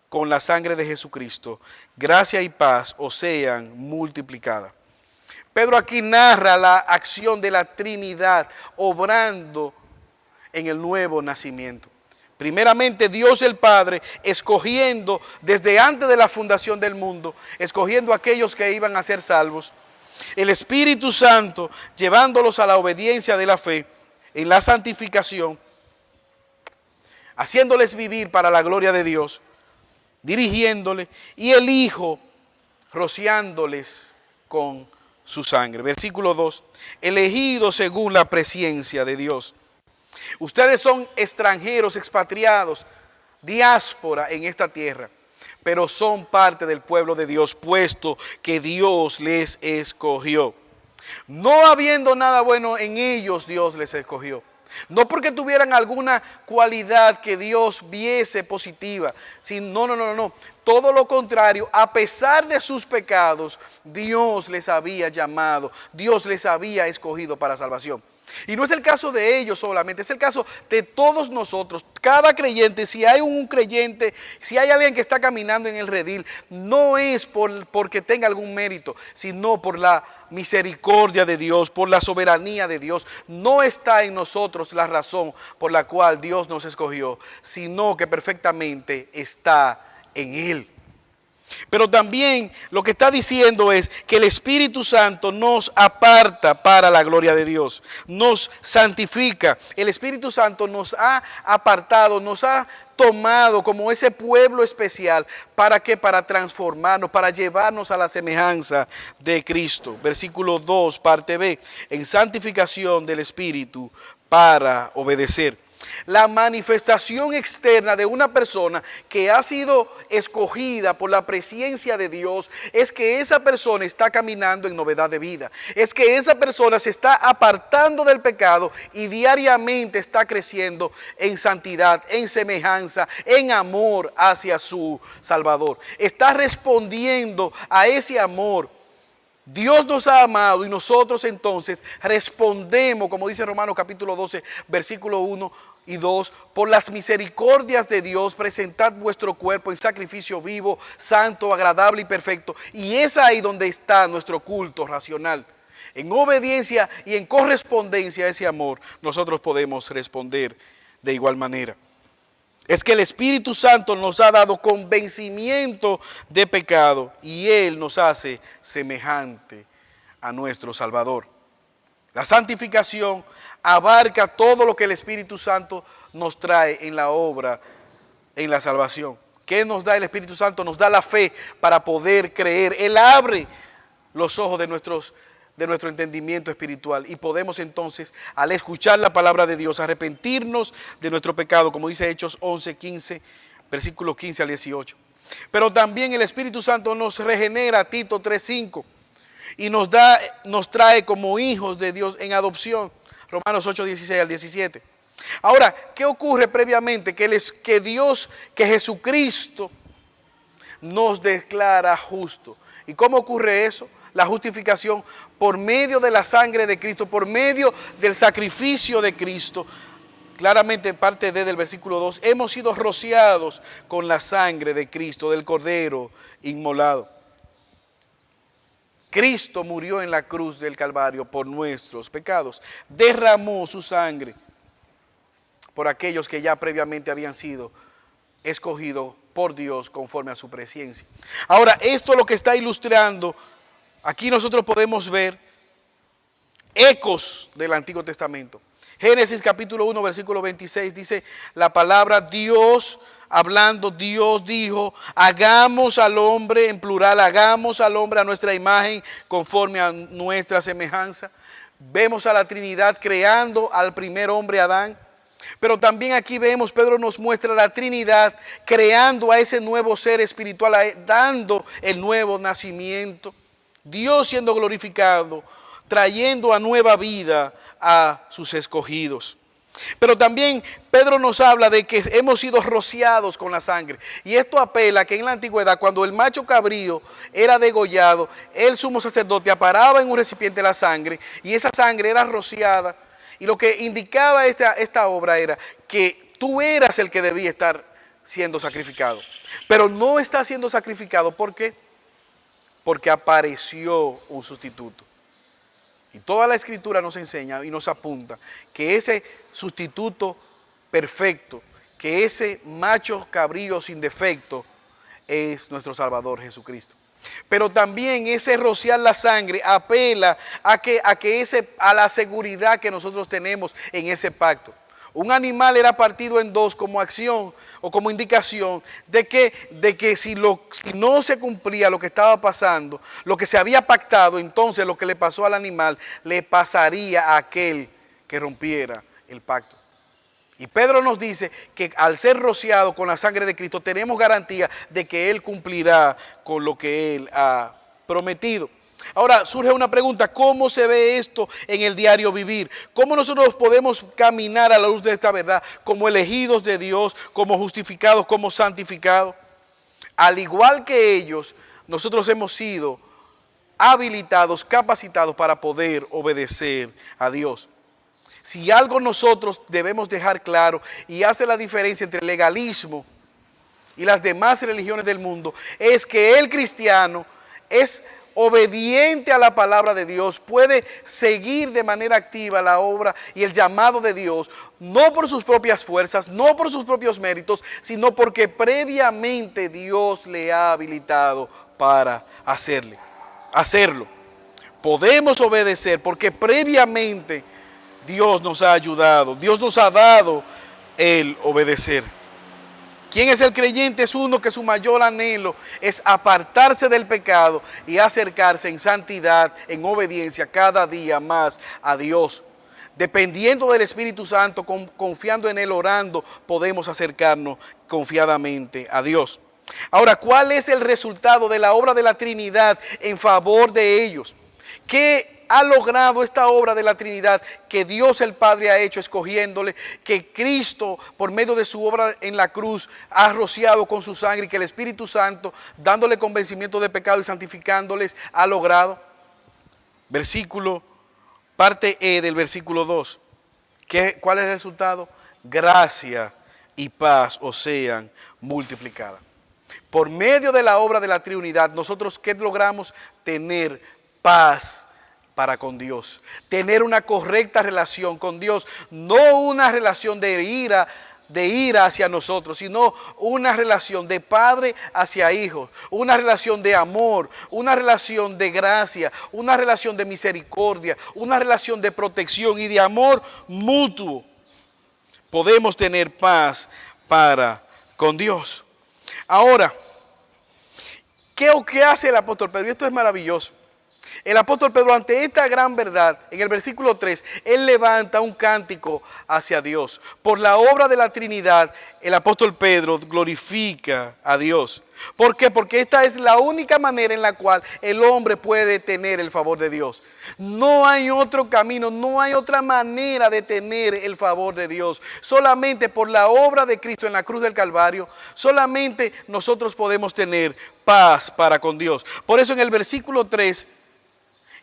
con la sangre de Jesucristo. Gracia y paz os sean multiplicadas. Pedro aquí narra la acción de la Trinidad obrando en el nuevo nacimiento. Primeramente, Dios el Padre escogiendo desde antes de la fundación del mundo, escogiendo a aquellos que iban a ser salvos. El Espíritu Santo llevándolos a la obediencia de la fe, en la santificación, haciéndoles vivir para la gloria de Dios, dirigiéndoles, y el Hijo rociándoles con su sangre. Versículo 2, elegidos según la presciencia de Dios. Ustedes son extranjeros, expatriados, diáspora en esta tierra, pero son parte del pueblo de Dios, puesto que Dios les escogió. No habiendo nada bueno en ellos, Dios les escogió. No porque tuvieran alguna cualidad que Dios viese positiva. No. Todo lo contrario, a pesar de sus pecados, Dios les había llamado, Dios les había escogido para salvación. Y no es el caso de ellos solamente, es el caso de todos nosotros. Cada creyente, si hay un creyente, si hay alguien que está caminando en el redil, no es porque tenga algún mérito, sino por la misericordia de Dios, por la soberanía de Dios. No está en nosotros la razón por la cual Dios nos escogió, sino que perfectamente está en Él. Pero también lo que está diciendo es que el Espíritu Santo nos aparta para la gloria de Dios, nos santifica. El Espíritu Santo nos ha apartado, nos ha tomado como ese pueblo especial. ¿Para qué? Para transformarnos, para llevarnos a la semejanza de Cristo. Versículo 2, parte B, en santificación del Espíritu para obedecer. La manifestación externa de una persona que ha sido escogida por la presencia de Dios es que esa persona está caminando en novedad de vida. Es que esa persona se está apartando del pecado y diariamente está creciendo en santidad, en semejanza, en amor hacia su Salvador. Está respondiendo a ese amor. Dios nos ha amado y nosotros entonces respondemos, como dice Romanos capítulo 12, versículo 1 y 2, por las misericordias de Dios, presentad vuestro cuerpo en sacrificio vivo, santo, agradable y perfecto. Y es ahí donde está nuestro culto racional. En obediencia y en correspondencia a ese amor, nosotros podemos responder de igual manera. Es que el Espíritu Santo nos ha dado convencimiento de pecado y Él nos hace semejante a nuestro Salvador. La santificación abarca todo lo que el Espíritu Santo nos trae en la obra en la salvación. ¿Qué nos da el Espíritu Santo? Nos da la fe para poder creer. Él abre los ojos de nuestro entendimiento espiritual y podemos entonces, al escuchar la palabra de Dios, arrepentirnos de nuestro pecado, como dice Hechos 11, 15, versículos 15 al 18. Pero también el Espíritu Santo nos regenera, Tito 3:5, y nos trae como hijos de Dios en adopción, Romanos 8, 16 al 17. Ahora, ¿qué ocurre previamente? Que Jesucristo nos declara justo. ¿Y cómo ocurre eso? La justificación por medio de la sangre de Cristo, por medio del sacrificio de Cristo. Claramente parte del versículo 2, hemos sido rociados con la sangre de Cristo, del Cordero inmolado. Cristo murió en la cruz del Calvario por nuestros pecados, derramó su sangre por aquellos que ya previamente habían sido escogidos por Dios conforme a su presencia. Ahora, esto lo que está ilustrando, aquí nosotros podemos ver ecos del Antiguo Testamento. Génesis capítulo 1, versículo 26 dice la palabra Dios, hablando, Dios dijo, hagamos al hombre, en plural, hagamos al hombre a nuestra imagen conforme a nuestra semejanza. Vemos a la Trinidad creando al primer hombre Adán. Pero también aquí vemos, Pedro nos muestra la Trinidad creando a ese nuevo ser espiritual, dando el nuevo nacimiento. Dios siendo glorificado, trayendo a nueva vida a sus escogidos. Pero también Pedro nos habla de que hemos sido rociados con la sangre. Y esto apela a que en la antigüedad, cuando el macho cabrío era degollado, el sumo sacerdote aparaba en un recipiente la sangre y esa sangre era rociada. Y lo que indicaba esta obra era que tú eras el que debía estar siendo sacrificado. Pero no está siendo sacrificado, ¿por qué? Porque apareció un sustituto. Y toda la Escritura nos enseña y nos apunta que ese sustituto perfecto, que ese macho cabrío sin defecto, es nuestro Salvador Jesucristo. Pero también ese rociar la sangre apela a la seguridad que nosotros tenemos en ese pacto. Un animal era partido en dos como acción o como indicación de que si no se cumplía lo que estaba pasando, lo que se había pactado, entonces lo que le pasó al animal le pasaría a aquel que rompiera el pacto. Y Pedro nos dice que al ser rociado con la sangre de Cristo tenemos garantía de que Él cumplirá con lo que Él ha prometido. Ahora surge una pregunta, ¿cómo se ve esto en el diario vivir? ¿Cómo nosotros podemos caminar a la luz de esta verdad como elegidos de Dios, como justificados, como santificados? Al igual que ellos, nosotros hemos sido habilitados, capacitados para poder obedecer a Dios. Si algo nosotros debemos dejar claro y hace la diferencia entre el legalismo y las demás religiones del mundo, es que el cristiano es obediente a la palabra de Dios, puede seguir de manera activa la obra y el llamado de Dios, no por sus propias fuerzas, no por sus propios méritos, sino porque previamente Dios le ha habilitado para hacerlo. Podemos obedecer porque previamente Dios nos ha ayudado, Dios nos ha dado el obedecer. ¿Quién es el creyente? Es uno que su mayor anhelo es apartarse del pecado y acercarse en santidad, en obediencia cada día más a Dios. Dependiendo del Espíritu Santo, confiando en Él, orando, podemos acercarnos confiadamente a Dios. Ahora, ¿cuál es el resultado de la obra de la Trinidad en favor de ellos? ¿Qué ha logrado esta obra de la Trinidad que Dios el Padre ha hecho escogiéndole, que Cristo por medio de su obra en la cruz ha rociado con su sangre y que el Espíritu Santo dándole convencimiento de pecado y santificándoles ha logrado? Parte E del versículo 2. ¿Cuál es el resultado? Gracia y paz os sean multiplicadas. Por medio de la obra de la Trinidad, nosotros ¿qué logramos? Tener paz para con Dios, tener una correcta relación con Dios, no una relación de ira hacia nosotros, sino una relación de padre hacia hijo, una relación de amor, una relación de gracia, una relación de misericordia, una relación de protección y de amor mutuo. Podemos tener paz para con Dios. Ahora, ¿qué hace el apóstol Pedro? Y esto es maravilloso. El apóstol Pedro, ante esta gran verdad, en el versículo 3, él levanta un cántico hacia Dios. Por la obra de la Trinidad, el apóstol Pedro glorifica a Dios. ¿Por qué? Porque esta es la única manera en la cual el hombre puede tener el favor de Dios. No hay otro camino, no hay otra manera de tener el favor de Dios. Solamente por la obra de Cristo en la cruz del Calvario, solamente nosotros podemos tener paz para con Dios. Por eso en el versículo 3,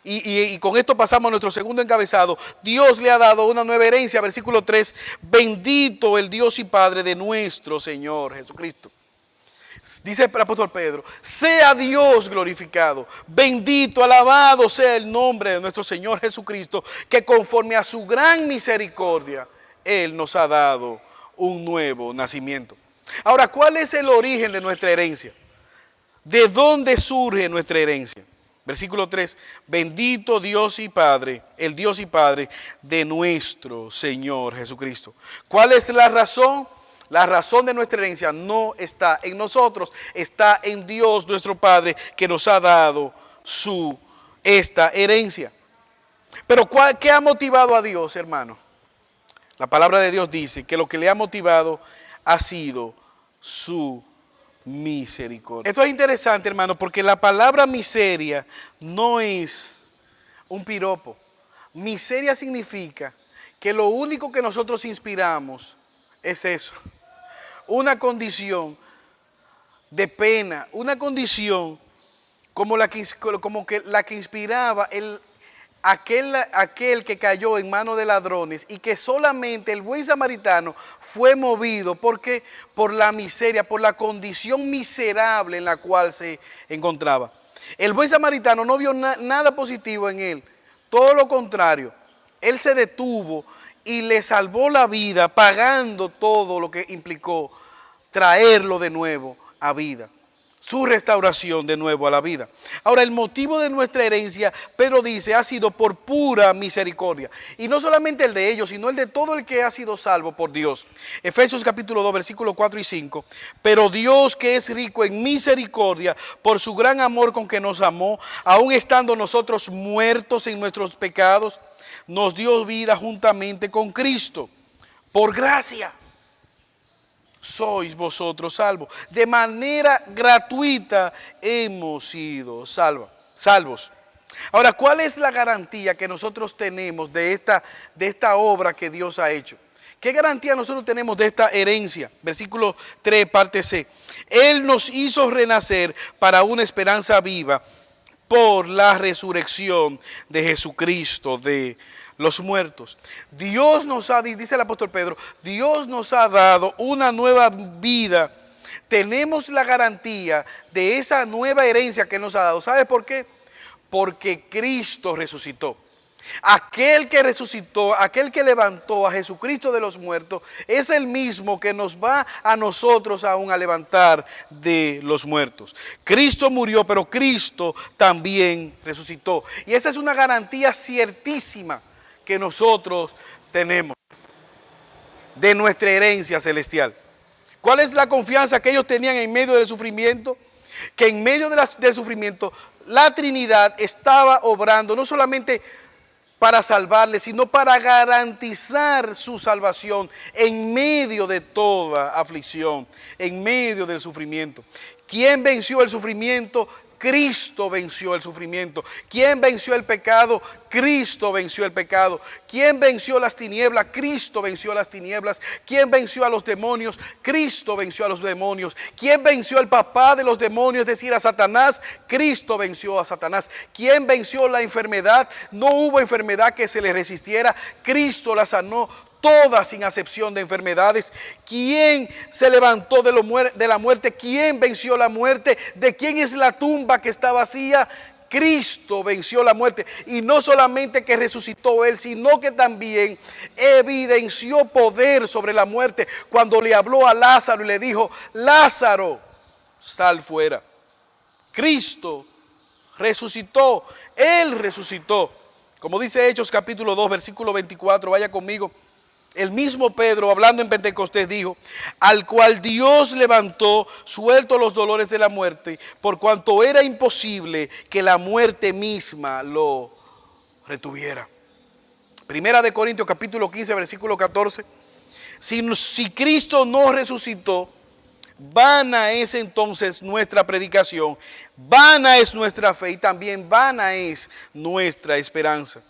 y con esto pasamos a nuestro segundo encabezado, Dios le ha dado una nueva herencia. Versículo 3, bendito el Dios y Padre de nuestro Señor Jesucristo. Dice el apóstol Pedro, sea Dios glorificado, bendito, alabado sea el nombre de nuestro Señor Jesucristo, que conforme a su gran misericordia, Él nos ha dado un nuevo nacimiento. Ahora, ¿cuál es el origen de nuestra herencia? ¿De dónde surge nuestra herencia? Versículo 3, bendito Dios y Padre, el Dios y Padre de nuestro Señor Jesucristo. ¿Cuál es la razón? La razón de nuestra herencia no está en nosotros, está en Dios nuestro Padre, que nos ha dado esta herencia. Pero ¿qué ha motivado a Dios, hermano? La palabra de Dios dice que lo que le ha motivado ha sido su misericordia. Esto es interesante, hermano, porque la palabra miseria no es un piropo. Miseria significa que lo único que nosotros inspiramos es eso. Una condición de pena, una condición como la que inspiraba aquel que cayó en manos de ladrones, y que solamente el buen samaritano fue movido porque por la miseria, por la condición miserable en la cual se encontraba. El buen samaritano no vio nada positivo en él, todo lo contrario. Él se detuvo y le salvó la vida, pagando todo lo que implicó traerlo de nuevo a vida. Su restauración de nuevo a la vida. Ahora, el motivo de nuestra herencia, Pedro dice, ha sido por pura misericordia. Y no solamente el de ellos, sino el de todo el que ha sido salvo por Dios. Efesios capítulo 2, versículos 4 y 5. Pero Dios, que es rico en misericordia, por su gran amor con que nos amó, aun estando nosotros muertos en nuestros pecados, nos dio vida juntamente con Cristo. Por gracia sois vosotros salvos. De manera gratuita hemos sido salvos. Ahora, ¿cuál es la garantía que nosotros tenemos de esta obra que Dios ha hecho? ¿Qué garantía nosotros tenemos de esta herencia? Versículo 3, parte C. Él nos hizo renacer para una esperanza viva por la resurrección de Jesucristo de los muertos. Dios nos ha, dice el apóstol Pedro, Dios nos ha dado una nueva vida. Tenemos la garantía de esa nueva herencia que nos ha dado. ¿Sabe por qué? Porque Cristo resucitó. Aquel que resucitó, aquel que levantó a Jesucristo de los muertos, es el mismo que nos va a nosotros aún a levantar de los muertos. Cristo murió, pero Cristo también resucitó. Y esa es una garantía ciertísima que nosotros tenemos de nuestra herencia celestial. ¿Cuál es la confianza que ellos tenían en medio del sufrimiento? Que en medio del sufrimiento la Trinidad estaba obrando no solamente para salvarles, sino para garantizar su salvación en medio de toda aflicción, en medio del sufrimiento. ¿Quién venció el sufrimiento? Cristo venció el sufrimiento. ¿Quién venció el pecado? Cristo venció el pecado. ¿Quién venció las tinieblas? Cristo venció las tinieblas. ¿Quién venció a los demonios? Cristo venció a los demonios. ¿Quién venció al papá de los demonios, es decir, a Satanás? Cristo venció a Satanás. ¿Quién venció la enfermedad? No hubo enfermedad que se le resistiera. Cristo la sanó todas sin acepción de enfermedades. ¿Quién se levantó de la muerte? ¿Quién venció la muerte? ¿De quién es la tumba que está vacía? Cristo venció la muerte. Y no solamente que resucitó Él, sino que también evidenció poder sobre la muerte cuando le habló a Lázaro y le dijo: Lázaro, sal fuera. Cristo resucitó. Él resucitó. Como dice Hechos capítulo 2, versículo 24, vaya conmigo. El mismo Pedro, hablando en Pentecostés, dijo, al cual Dios levantó, suelto los dolores de la muerte, por cuanto era imposible que la muerte misma lo retuviera. Primera de Corintios capítulo 15, versículo 14. Si Cristo no resucitó, vana es entonces nuestra predicación, vana es nuestra fe y también vana es nuestra esperanza.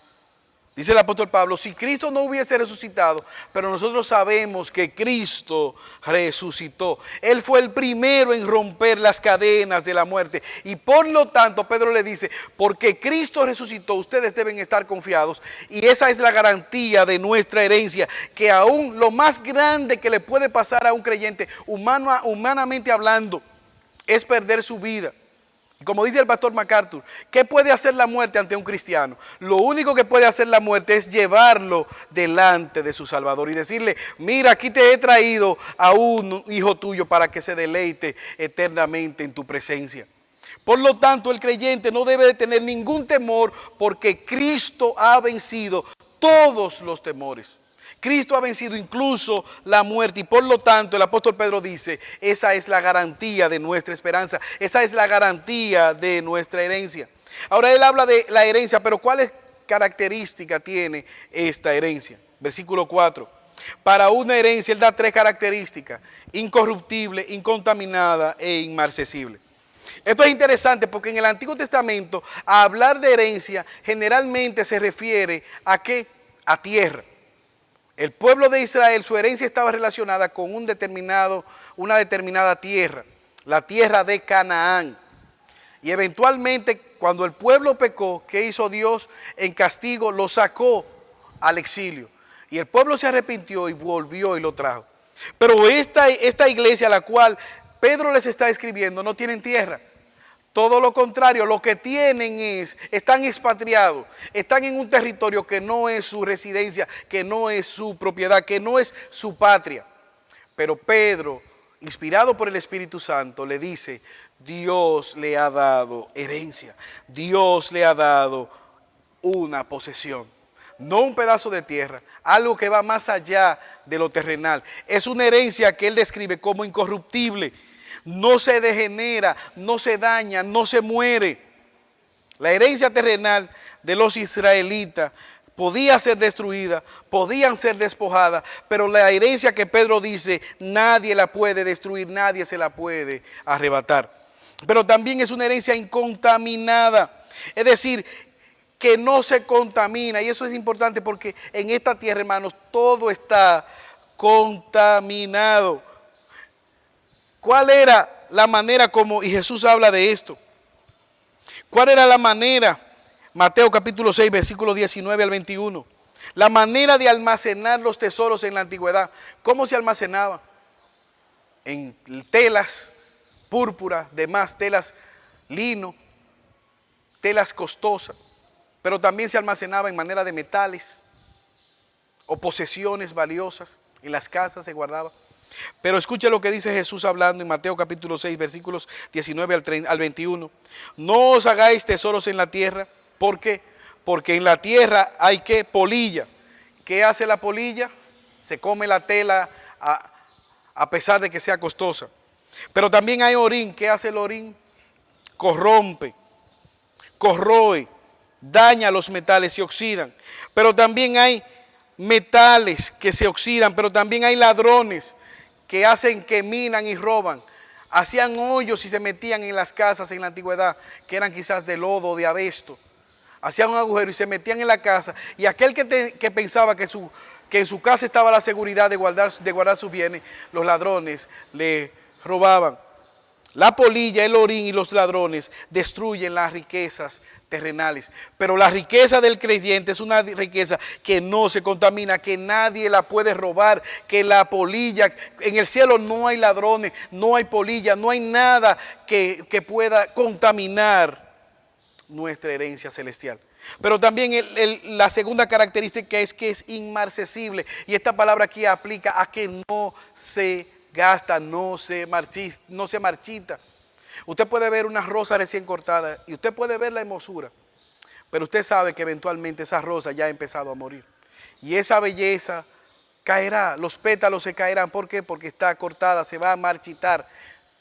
Dice el apóstol Pablo, si Cristo no hubiese resucitado, pero nosotros sabemos que Cristo resucitó. Él fue el primero en romper las cadenas de la muerte. Y por lo tanto, Pedro le dice, porque Cristo resucitó, ustedes deben estar confiados. Y esa es la garantía de nuestra herencia, que aún lo más grande que le puede pasar a un creyente, humanamente hablando, es perder su vida. Como dice el pastor MacArthur, ¿qué puede hacer la muerte ante un cristiano? Lo único que puede hacer la muerte es llevarlo delante de su Salvador y decirle, mira, aquí te he traído a un hijo tuyo para que se deleite eternamente en tu presencia. Por lo tanto, el creyente no debe de tener ningún temor porque Cristo ha vencido todos los temores. Cristo ha vencido incluso la muerte y por lo tanto el apóstol Pedro dice, esa es la garantía de nuestra esperanza, esa es la garantía de nuestra herencia. Ahora él habla de la herencia, pero ¿cuáles características tiene esta herencia? Versículo 4. Para una herencia él da 3 características, incorruptible, incontaminada e inmarcesible. Esto es interesante porque en el Antiguo Testamento a hablar de herencia generalmente se refiere ¿a qué? A tierra. El pueblo de Israel, su herencia estaba relacionada con una determinada tierra, la tierra de Canaán. Y eventualmente, cuando el pueblo pecó, ¿qué hizo Dios? En castigo lo sacó al exilio. Y el pueblo se arrepintió y volvió y lo trajo. Pero esta iglesia a la cual Pedro les está escribiendo no tienen tierra. Todo lo contrario, lo que tienen están expatriados, están en un territorio que no es su residencia, que no es su propiedad, que no es su patria. Pero Pedro, inspirado por el Espíritu Santo, le dice, Dios le ha dado herencia, Dios le ha dado una posesión. No un pedazo de tierra, algo que va más allá de lo terrenal. Es una herencia que él describe como incorruptible. No se degenera, no se daña, no se muere. La herencia terrenal de los israelitas podía ser destruida, podían ser despojadas, pero la herencia que Pedro dice, nadie la puede destruir, nadie se la puede arrebatar. Pero también es una herencia incontaminada, es decir, que no se contamina. Y eso es importante porque en esta tierra, hermanos, todo está contaminado. ¿Cuál era la manera como, y Jesús habla de esto? ¿Cuál era la manera? Mateo capítulo 6, versículo 19 al 21. La manera de almacenar los tesoros en la antigüedad. ¿Cómo se almacenaban? En telas púrpura, demás telas lino, telas costosas. Pero también se almacenaba en manera de metales o posesiones valiosas. En las casas se guardaba. Pero escuche lo que dice Jesús hablando en Mateo capítulo 6, versículos 19 al 21. No os hagáis tesoros en la tierra. ¿Por qué? Porque en la tierra hay que polilla. ¿Qué hace la polilla? Se come la tela a pesar de que sea costosa. Pero también hay orín. ¿Qué hace el orín? Corrompe, corroe, daña los metales, se oxidan. Pero también hay metales que se oxidan, pero también hay ladrones que hacen que minan y roban. Hacían hoyos y se metían en las casas en la antigüedad, que eran quizás de lodo o de abesto. Hacían un agujero y se metían en la casa. Y aquel que pensaba que en su casa estaba la seguridad de guardar sus bienes, los ladrones le robaban. La polilla, el orín y los ladrones destruyen las riquezas terrenales. Pero la riqueza del creyente es una riqueza que no se contamina, que nadie la puede robar, que la polilla, en el cielo no hay ladrones, no hay polilla, no hay nada que pueda contaminar nuestra herencia celestial. Pero también la segunda característica es que es inmarcesible. Y esta palabra aquí aplica a que no se gasta, no se marchita. Usted puede ver una rosa recién cortada y usted puede ver la hermosura, pero usted sabe que eventualmente esa rosa ya ha empezado a morir. Y esa belleza caerá, los pétalos se caerán. ¿Por qué? Porque está cortada, se va a marchitar.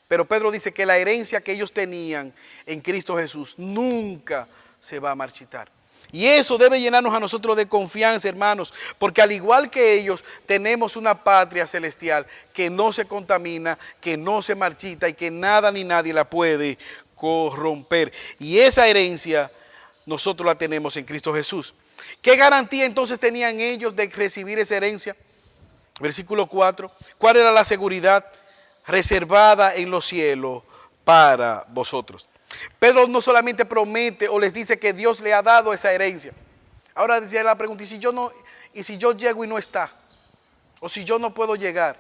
Pero Pedro dice que la herencia que ellos tenían en Cristo Jesús nunca se va a marchitar. Y eso debe llenarnos a nosotros de confianza, hermanos, porque al igual que ellos, tenemos una patria celestial que no se contamina, que no se marchita y que nada ni nadie la puede corromper. Y esa herencia nosotros la tenemos en Cristo Jesús. ¿Qué garantía entonces tenían ellos de recibir esa herencia? Versículo 4. ¿Cuál era la seguridad? Reservada en los cielos para vosotros. Pedro no solamente promete o les dice que Dios le ha dado esa herencia. Ahora decía la pregunta, ¿y si yo llego y no está? O si yo no puedo llegar.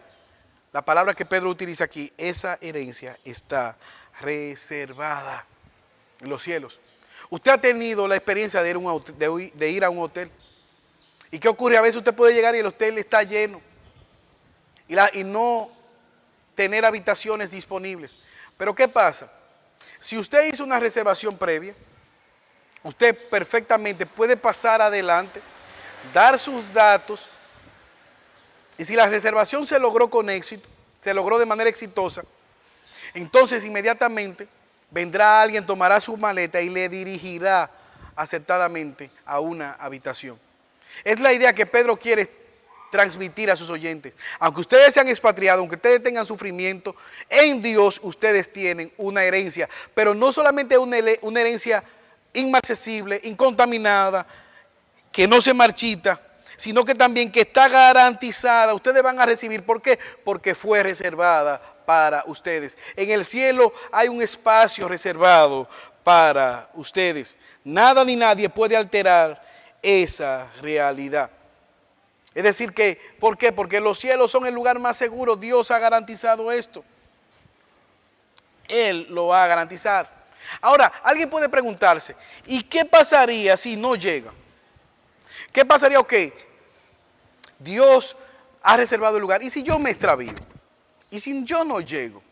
La palabra que Pedro utiliza aquí, esa herencia está reservada en los cielos. Usted ha tenido la experiencia de ir a un hotel. ¿Y qué ocurre? A veces usted puede llegar y el hotel está lleno. Y no tener habitaciones disponibles. Pero ¿qué pasa? Si usted hizo una reservación previa, usted perfectamente puede pasar adelante, dar sus datos, y si la reservación se logró con éxito, se logró de manera exitosa, entonces inmediatamente vendrá alguien, tomará su maleta y le dirigirá acertadamente a una habitación. Es la idea que Pedro quiere transmitir a sus oyentes. Aunque ustedes sean expatriados, aunque ustedes tengan sufrimiento, en Dios ustedes tienen una herencia, pero no solamente una herencia inmarcesible, incontaminada, que no se marchita, sino que también que está garantizada. Ustedes van a recibir, ¿por qué? Porque fue reservada para ustedes. En el cielo hay un espacio reservado para ustedes. Nada ni nadie puede alterar esa realidad. Es decir que, ¿por qué? Porque los cielos son el lugar más seguro. Dios ha garantizado esto. Él lo va a garantizar. Ahora, alguien puede preguntarse, ¿y qué pasaría si no llega? ¿Qué pasaría? Ok, Dios ha reservado el lugar. ¿Y si yo me extravío? ¿Y si yo no llego?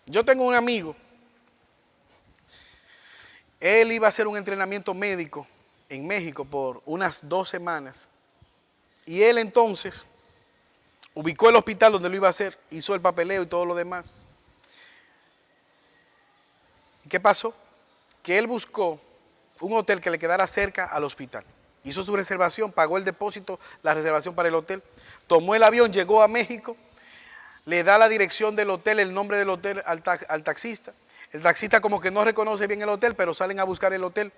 Yo tengo un amigo. Él iba a hacer un entrenamiento médico en México por unas 2 semanas. Y él entonces ubicó el hospital donde lo iba a hacer, hizo el papeleo y todo lo demás. ¿Y qué pasó? Que él buscó un hotel que le quedara cerca al hospital. Hizo su reservación, pagó el depósito, la reservación para el hotel. Tomó el avión, llegó a México, le da la dirección del hotel, el nombre del hotel al taxista. El taxista como que no reconoce bien el hotel, pero salen a buscar el hotel.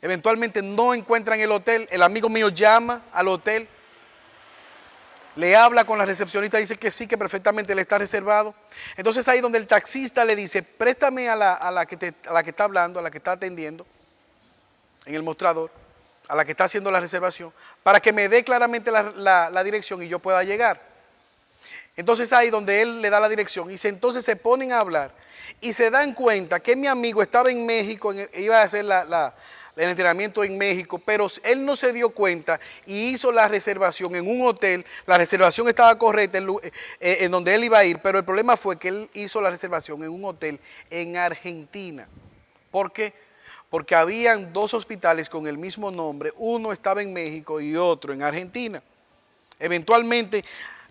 Eventualmente no encuentran el hotel. El amigo mío llama al hotel, le habla con la recepcionista, dice que sí, que perfectamente le está reservado. Entonces ahí donde el taxista le dice, préstame a la que está hablando, a la que está atendiendo en el mostrador, a la que está haciendo la reservación, para que me dé claramente la dirección y yo pueda llegar. Entonces ahí donde él le da la dirección y entonces se ponen a hablar y se dan cuenta que mi amigo estaba en México, iba a hacer el entrenamiento en México, pero él no se dio cuenta y hizo la reservación en un hotel. La reservación estaba correcta en donde él iba a ir, pero el problema fue que él hizo la reservación en un hotel en Argentina. ¿Por qué? Porque habían 2 hospitales con el mismo nombre, uno estaba en México y otro en Argentina. Eventualmente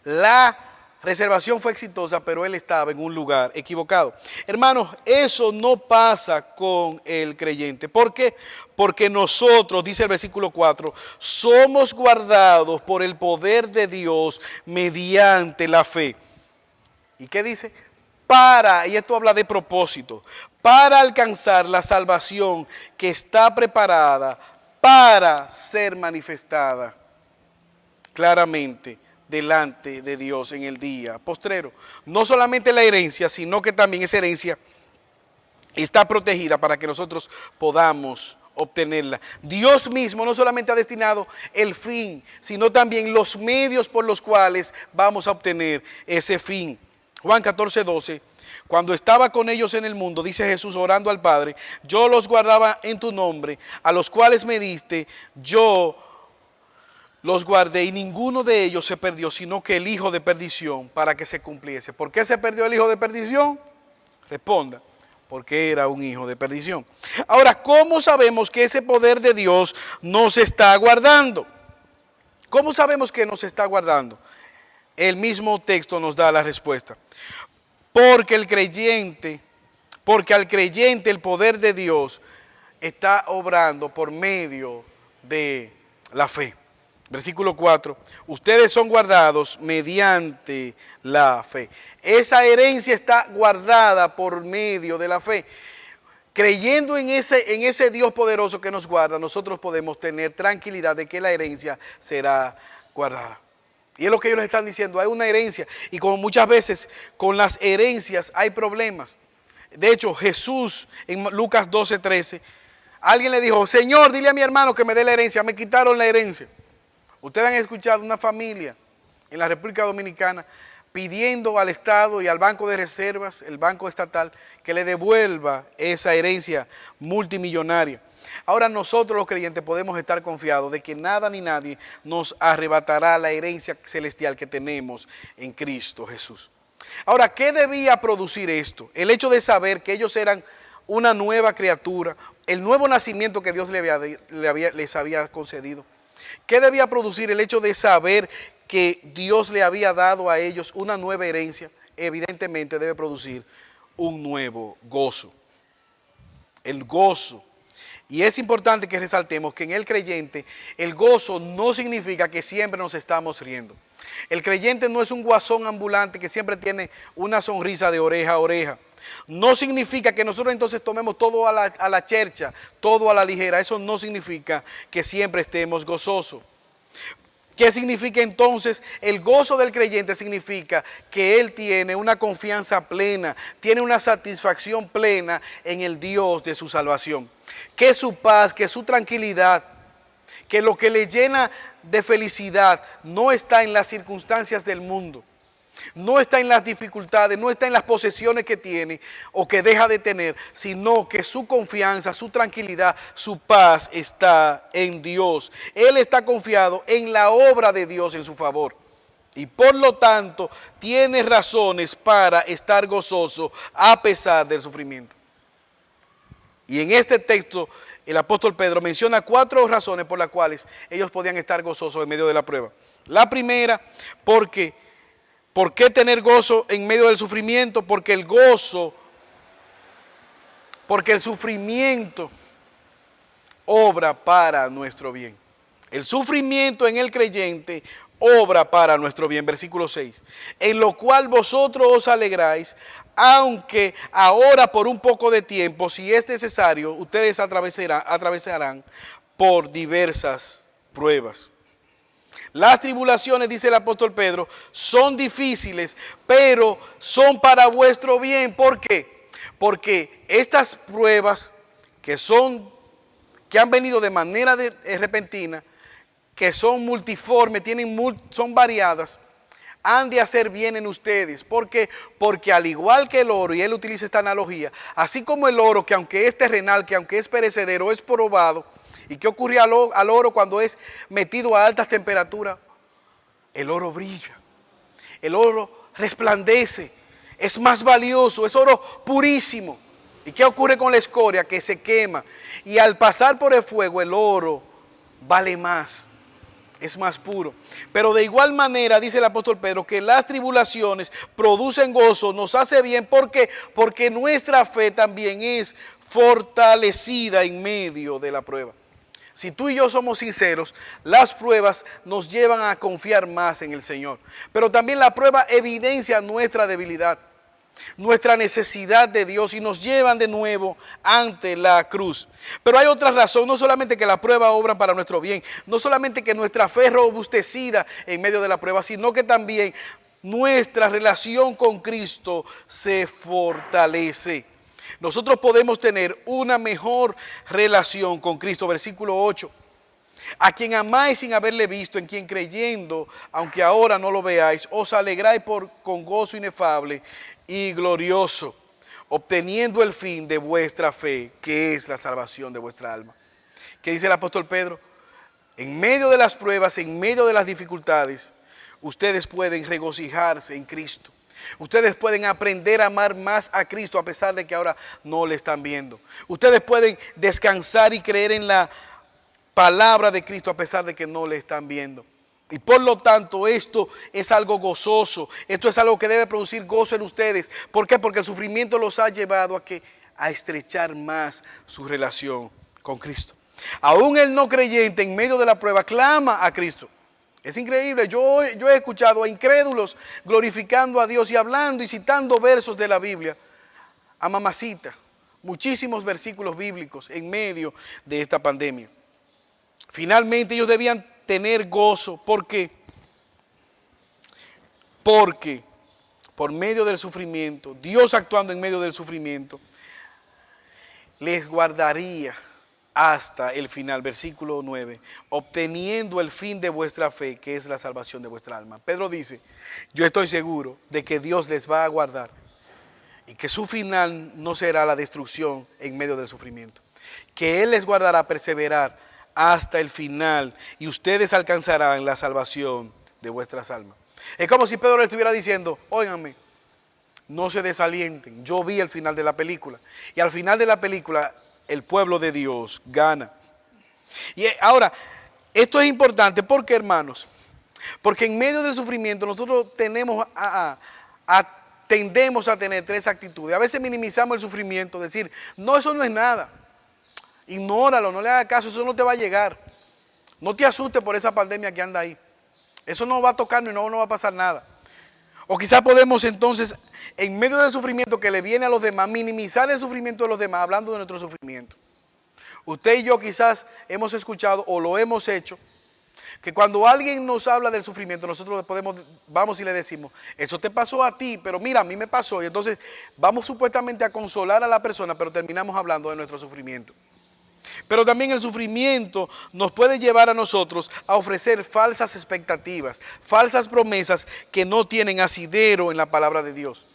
la reservación fue exitosa, pero él estaba en un lugar equivocado. Hermanos, eso no pasa con el creyente. ¿Por qué? Porque nosotros, dice el versículo 4, somos guardados por el poder de Dios mediante la fe. ¿Y qué dice? Y esto habla de propósito, para alcanzar la salvación que está preparada para ser manifestada claramente delante de Dios en el día postrero. No solamente la herencia, sino que también esa herencia está protegida para que nosotros podamos obtenerla. Dios mismo no solamente ha destinado el fin, sino también los medios por los cuales vamos a obtener ese fin. Juan 14:12, cuando estaba con ellos en el mundo, dice Jesús orando al Padre, yo los guardaba en tu nombre, a los cuales me diste, yo los guardé y ninguno de ellos se perdió, sino que el hijo de perdición, para que se cumpliese. ¿Por qué se perdió el hijo de perdición? Responda, porque era un hijo de perdición. Ahora, ¿cómo sabemos que ese poder de Dios nos está guardando? ¿Cómo sabemos que nos está guardando? El mismo texto nos da la respuesta. Porque al creyente el poder de Dios está obrando por medio de la fe. Versículo 4, ustedes son guardados mediante la fe. Esa herencia está guardada por medio de la fe. Creyendo en ese Dios poderoso que nos guarda, nosotros podemos tener tranquilidad de que la herencia será guardada. Y es lo que ellos les están diciendo, hay una herencia. Y como muchas veces con las herencias hay problemas. De hecho, Jesús en Lucas 12:13, alguien le dijo, Señor, dile a mi hermano que me dé la herencia, me quitaron la herencia. Ustedes han escuchado una familia en la República Dominicana pidiendo al Estado y al Banco de Reservas, el Banco Estatal, que le devuelva esa herencia multimillonaria. Ahora nosotros los creyentes podemos estar confiados de que nada ni nadie nos arrebatará la herencia celestial que tenemos en Cristo Jesús. Ahora, ¿qué debía producir esto? El hecho de saber que ellos eran una nueva criatura, el nuevo nacimiento que Dios les había concedido. ¿Qué debía producir el hecho de saber que Dios le había dado a ellos una nueva herencia? Evidentemente debe producir un nuevo gozo. El gozo. Y es importante que resaltemos que en el creyente el gozo no significa que siempre nos estamos riendo. El creyente no es un guasón ambulante que siempre tiene una sonrisa de oreja a oreja. No significa que nosotros entonces tomemos todo a la chercha, todo a la ligera. Eso no significa que siempre estemos gozosos. ¿Qué significa entonces? El gozo del creyente significa que él tiene una confianza plena, tiene una satisfacción plena en el Dios de su salvación. Que su paz, que su tranquilidad, que lo que le llena de felicidad no está en las circunstancias del mundo. No está en las dificultades, no está en las posesiones que tiene o que deja de tener, sino que su confianza, su tranquilidad, su paz está en Dios. Él está confiado en la obra de Dios en su favor. Y por lo tanto, tiene razones para estar gozoso a pesar del sufrimiento. Y en este texto, el apóstol Pedro menciona 4 razones por las cuales ellos podían estar gozosos en medio de la prueba. La primera, ¿por qué tener gozo en medio del sufrimiento? Porque el sufrimiento obra para nuestro bien. El sufrimiento en el creyente obra para nuestro bien. Versículo 6. En lo cual vosotros os alegráis, aunque ahora por un poco de tiempo, si es necesario, ustedes atravesarán por diversas pruebas. Las tribulaciones, dice el apóstol Pedro, son difíciles, pero son para vuestro bien. ¿Por qué? Porque estas pruebas que han venido de manera repentina, que son multiformes, son variadas, han de hacer bien en ustedes. ¿Por qué? Porque al igual que el oro, y él utiliza esta analogía, así como el oro, que aunque es terrenal, que aunque es perecedero, es probado. ¿Y qué ocurre al oro cuando es metido a altas temperaturas? El oro brilla, el oro resplandece, es más valioso, es oro purísimo. ¿Y qué ocurre con la escoria? Que se quema. Y al pasar por el fuego, el oro vale más, es más puro. Pero de igual manera, dice el apóstol Pedro, que las tribulaciones producen gozo, nos hace bien. ¿Por qué? Porque nuestra fe también es fortalecida en medio de la prueba. Si tú y yo somos sinceros, las pruebas nos llevan a confiar más en el Señor. Pero también la prueba evidencia nuestra debilidad, nuestra necesidad de Dios, y nos llevan de nuevo ante la cruz. Pero hay otra razón, no solamente que la prueba obra para nuestro bien, no solamente que nuestra fe es robustecida en medio de la prueba, sino que también nuestra relación con Cristo se fortalece. Nosotros podemos tener una mejor relación con Cristo. Versículo 8. A quien amáis sin haberle visto, en quien creyendo, aunque ahora no lo veáis, os alegráis con gozo inefable y glorioso, obteniendo el fin de vuestra fe, que es la salvación de vuestra alma. ¿Qué dice el apóstol Pedro? En medio de las pruebas, en medio de las dificultades, ustedes pueden regocijarse en Cristo. Ustedes pueden aprender a amar más a Cristo a pesar de que ahora no le están viendo. Ustedes pueden descansar y creer en la palabra de Cristo a pesar de que no le están viendo. Y por lo tanto, esto es algo gozoso. Esto es algo que debe producir gozo en ustedes. ¿Por qué? Porque el sufrimiento los ha llevado a estrechar más su relación con Cristo. Aún el no creyente en medio de la prueba clama a Cristo. Es increíble. Yo he escuchado a incrédulos glorificando a Dios y hablando y citando versos de la Biblia a mamacita. Muchísimos versículos bíblicos en medio de esta pandemia. Finalmente ellos debían tener gozo. ¿Por qué? Porque por medio del sufrimiento, Dios actuando en medio del sufrimiento, les guardaría hasta el final, versículo 9, obteniendo el fin de vuestra fe, que es la salvación de vuestra alma. Pedro dice, yo estoy seguro de que Dios les va a guardar y que su final no será la destrucción en medio del sufrimiento, que Él les guardará perseverar hasta el final y ustedes alcanzarán la salvación de vuestras almas. Es como si Pedro le estuviera diciendo, óiganme, no se desalienten, yo vi el final de la película y al final de la película el pueblo de Dios gana. Y ahora, esto es importante porque, hermanos, porque en medio del sufrimiento nosotros tendemos a tener tres actitudes. A veces minimizamos el sufrimiento, decir, no, eso no es nada. Ignóralo, no le hagas caso, eso no te va a llegar. No te asustes por esa pandemia que anda ahí. Eso no va a tocarnos y no va a pasar nada. O quizás podemos entonces, en medio del sufrimiento que le viene a los demás, minimizar el sufrimiento de los demás, hablando de nuestro sufrimiento. Usted y yo quizás hemos escuchado o lo hemos hecho, que cuando alguien nos habla del sufrimiento, nosotros vamos y le decimos, eso te pasó a ti, pero mira, a mí me pasó. Y entonces vamos supuestamente a consolar a la persona, pero terminamos hablando de nuestro sufrimiento. Pero también el sufrimiento nos puede llevar a nosotros a ofrecer falsas expectativas, falsas promesas que no tienen asidero en la palabra de Dios.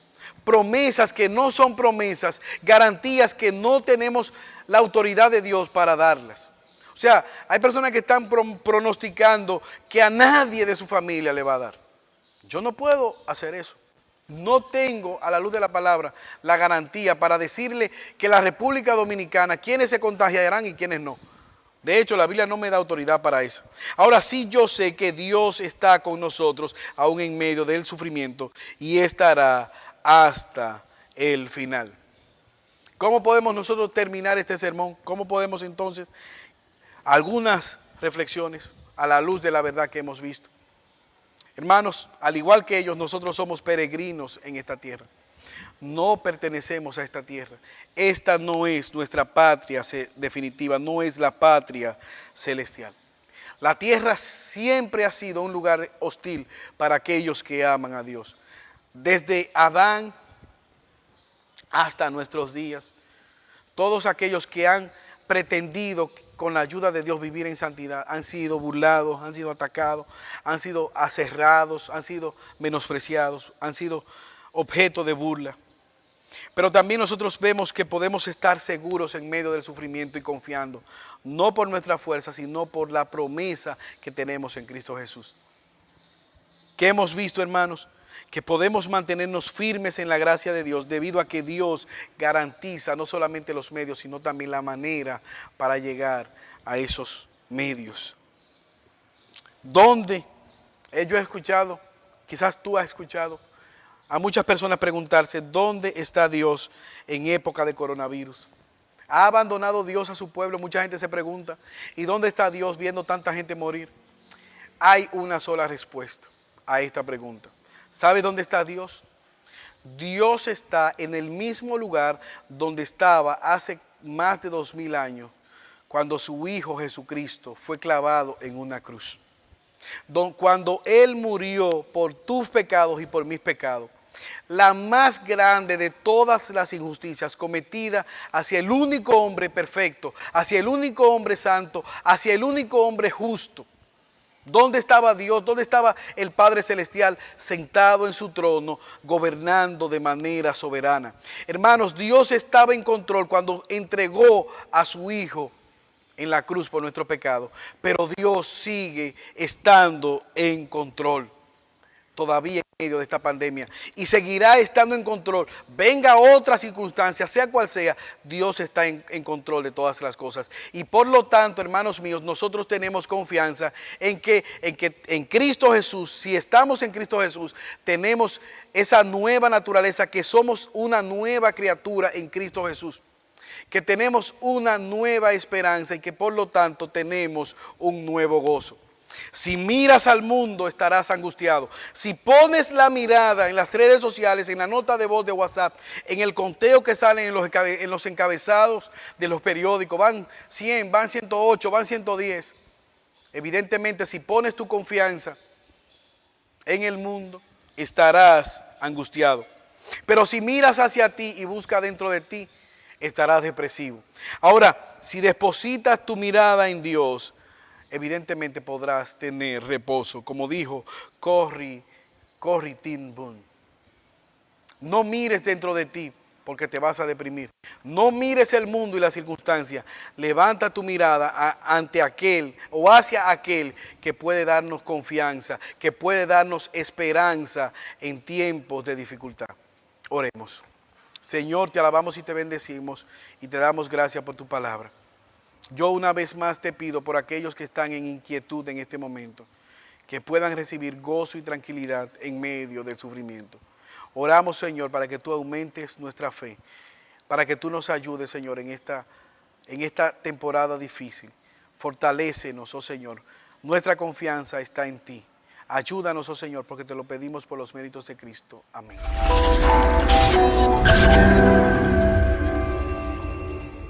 Promesas que no son promesas, garantías que no tenemos la autoridad de Dios para darlas. O sea, hay personas que están pronosticando que a nadie de su familia le va a dar. Yo no puedo hacer eso. No tengo, a la luz de la palabra, la garantía para decirle que la República Dominicana, quiénes se contagiarán y quiénes no. De hecho, la Biblia no me da autoridad para eso. Ahora sí yo sé que Dios está con nosotros, aún en medio del sufrimiento, y estará hasta el final. ¿Cómo podemos nosotros terminar este sermón? ¿Cómo podemos entonces? Algunas reflexiones a la luz de la verdad que hemos visto. Hermanos, al igual que ellos, nosotros somos peregrinos en esta tierra. No pertenecemos a esta tierra. Esta no es nuestra patria definitiva, no es la patria celestial. La tierra siempre ha sido un lugar hostil para aquellos que aman a Dios. Desde Adán hasta nuestros días, todos aquellos que han pretendido con la ayuda de Dios vivir en santidad han sido burlados, han sido atacados, han sido aserrados, han sido menospreciados, han sido objeto de burla. Pero también nosotros vemos que podemos estar seguros en medio del sufrimiento y confiando, no por nuestra fuerza, sino por la promesa que tenemos en Cristo Jesús. ¿Qué hemos visto, hermanos? Que podemos mantenernos firmes en la gracia de Dios debido a que Dios garantiza no solamente los medios, sino también la manera para llegar a esos medios. ¿Dónde? Yo he escuchado, quizás tú has escuchado, a muchas personas preguntarse, ¿dónde está Dios en época de coronavirus? ¿Ha abandonado Dios a su pueblo? Mucha gente se pregunta, ¿y dónde está Dios viendo tanta gente morir? Hay una sola respuesta a esta pregunta. ¿Sabe dónde está Dios? Dios está en el mismo lugar donde estaba hace más de 2000 años, cuando su Hijo Jesucristo fue clavado en una cruz. Cuando Él murió por tus pecados y por mis pecados, la más grande de todas las injusticias cometidas hacia el único hombre perfecto, hacia el único hombre santo, hacia el único hombre justo. ¿Dónde estaba Dios? ¿Dónde estaba el Padre Celestial sentado en su trono, gobernando de manera soberana? Hermanos, Dios estaba en control cuando entregó a su Hijo en la cruz por nuestro pecado, pero Dios sigue estando en control. todavía en medio de esta pandemia y seguirá estando en control. Venga otra circunstancia, sea cual sea, Dios está en control de todas las cosas. Y por lo tanto, hermanos míos, nosotros tenemos confianza en que en Cristo Jesús, si estamos en Cristo Jesús, tenemos esa nueva naturaleza, que somos una nueva criatura en Cristo Jesús, que tenemos una nueva esperanza y que por lo tanto tenemos un nuevo gozo. Si miras al mundo, estarás angustiado. Si pones la mirada en las redes sociales, en la nota de voz de WhatsApp, en el conteo que salen en los encabezados de los periódicos, van 100, van 108, van 110. Evidentemente, si pones tu confianza en el mundo, estarás angustiado. Pero si miras hacia ti y buscas dentro de ti, estarás depresivo. Ahora, si depositas tu mirada en Dios, evidentemente podrás tener reposo. Como dijo Corrie ten Boom, no mires dentro de ti porque te vas a deprimir. No mires el mundo y las circunstancias. Levanta tu mirada ante aquel o hacia aquel que puede darnos confianza, que puede darnos esperanza en tiempos de dificultad. Oremos. Señor, te alabamos y te bendecimos y te damos gracias por tu palabra. Yo una vez más te pido por aquellos que están en inquietud en este momento, que puedan recibir gozo y tranquilidad en medio del sufrimiento. Oramos, Señor, para que tú aumentes nuestra fe, para que tú nos ayudes, Señor, en esta temporada difícil. Fortalécenos, oh Señor. Nuestra confianza está en ti. Ayúdanos, oh Señor, porque te lo pedimos por los méritos de Cristo. Amén.